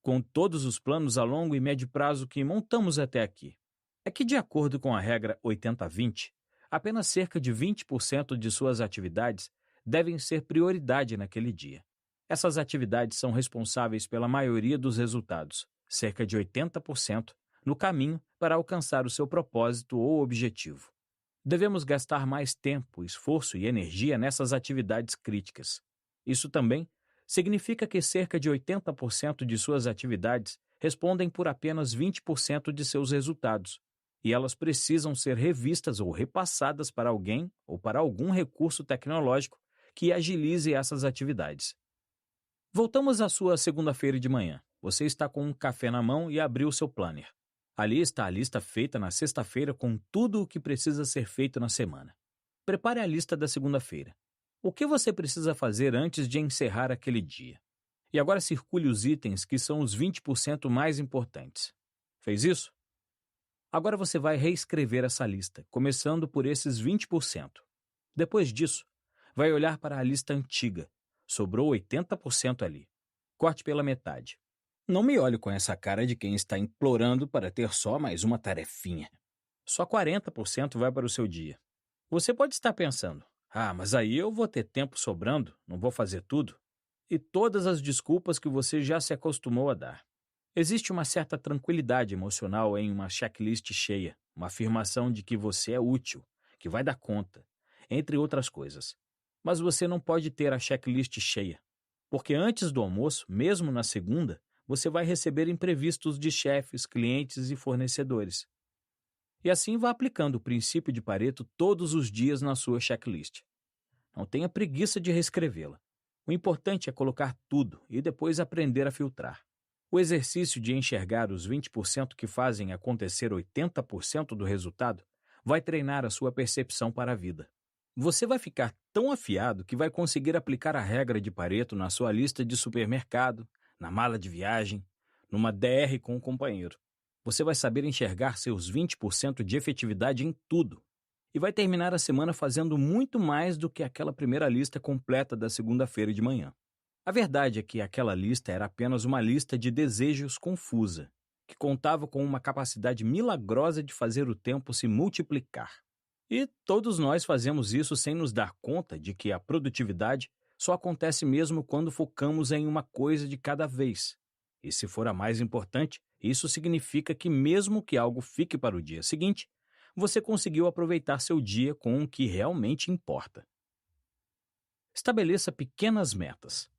Com todos os planos a longo e médio prazo que montamos até aqui. É que, de acordo com a regra 80-20, apenas cerca de 20% de suas atividades devem ser prioridade naquele dia. Essas atividades são responsáveis pela maioria dos resultados, cerca de 80%, no caminho para alcançar o seu propósito ou objetivo. Devemos gastar mais tempo, esforço e energia nessas atividades críticas. Isso também significa que cerca de 80% de suas atividades respondem por apenas 20% de seus resultados, e elas precisam ser revistas ou repassadas para alguém ou para algum recurso tecnológico que agilize essas atividades. Voltamos à sua segunda-feira de manhã. Você está com um café na mão e abriu seu planner. Ali está a lista feita na sexta-feira com tudo o que precisa ser feito na semana. Prepare a lista da segunda-feira. O que você precisa fazer antes de encerrar aquele dia? E agora circule os itens que são os 20% mais importantes. Fez isso? Agora você vai reescrever essa lista, começando por esses 20%. Depois disso, vai olhar para a lista antiga. Sobrou 80% ali. Corte pela metade. Não me olhe com essa cara de quem está implorando para ter só mais uma tarefinha. Só 40% vai para o seu dia. Você pode estar pensando, mas aí eu vou ter tempo sobrando, não vou fazer tudo. E todas as desculpas que você já se acostumou a dar. Existe uma certa tranquilidade emocional em uma checklist cheia, uma afirmação de que você é útil, que vai dar conta, entre outras coisas. Mas você não pode ter a checklist cheia, porque antes do almoço, mesmo na segunda, você vai receber imprevistos de chefes, clientes e fornecedores. E assim vá aplicando o princípio de Pareto todos os dias na sua checklist. Não tenha preguiça de reescrevê-la. O importante é colocar tudo e depois aprender a filtrar. O exercício de enxergar os 20% que fazem acontecer 80% do resultado vai treinar a sua percepção para a vida. Você vai ficar tão afiado que vai conseguir aplicar a regra de Pareto na sua lista de supermercado, na mala de viagem, numa DR com o companheiro. Você vai saber enxergar seus 20% de efetividade em tudo e vai terminar a semana fazendo muito mais do que aquela primeira lista completa da segunda-feira de manhã. A verdade é que aquela lista era apenas uma lista de desejos confusa, que contava com uma capacidade milagrosa de fazer o tempo se multiplicar. E todos nós fazemos isso sem nos dar conta de que a produtividade só acontece mesmo quando focamos em uma coisa de cada vez. E se for a mais importante, isso significa que mesmo que algo fique para o dia seguinte, você conseguiu aproveitar seu dia com o que realmente importa. Estabeleça pequenas metas.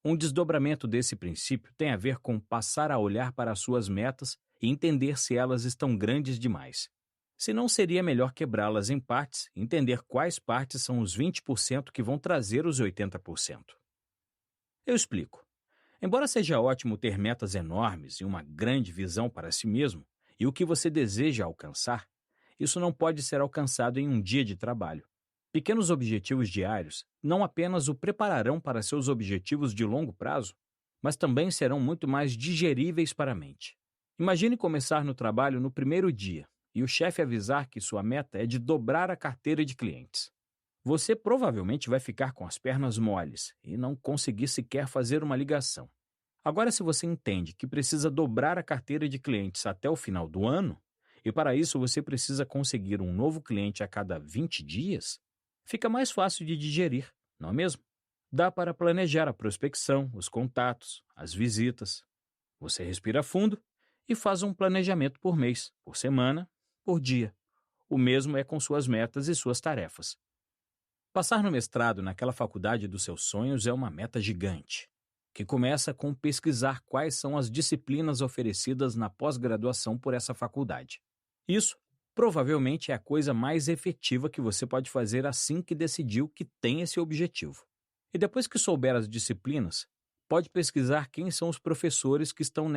Um desdobramento desse princípio tem a ver com passar a olhar para as suas metas e entender se elas estão grandes demais. Se não seria melhor quebrá-las em partes e entender quais partes são os 20% que vão trazer os 80%. Eu explico. Embora seja ótimo ter metas enormes e uma grande visão para si mesmo e o que você deseja alcançar, isso não pode ser alcançado em um dia de trabalho. Pequenos objetivos diários não apenas o prepararão para seus objetivos de longo prazo, mas também serão muito mais digeríveis para a mente. Imagine começar no trabalho no primeiro dia e o chefe avisar que sua meta é de dobrar a carteira de clientes. Você provavelmente vai ficar com as pernas moles e não conseguir sequer fazer uma ligação. Agora, se você entende que precisa dobrar a carteira de clientes até o final do ano, e para isso você precisa conseguir um novo cliente a cada 20 dias, fica mais fácil de digerir, não é mesmo? Dá para planejar a prospecção, os contatos, as visitas. Você respira fundo e faz um planejamento por mês, por semana, por dia. O mesmo é com suas metas e suas tarefas. Passar no mestrado naquela faculdade dos seus sonhos é uma meta gigante, que começa com pesquisar quais são as disciplinas oferecidas na pós-graduação por essa faculdade. Isso provavelmente é a coisa mais efetiva que você pode fazer assim que decidiu que tem esse objetivo. E depois que souber as disciplinas, pode pesquisar quem são os professores que estão nessa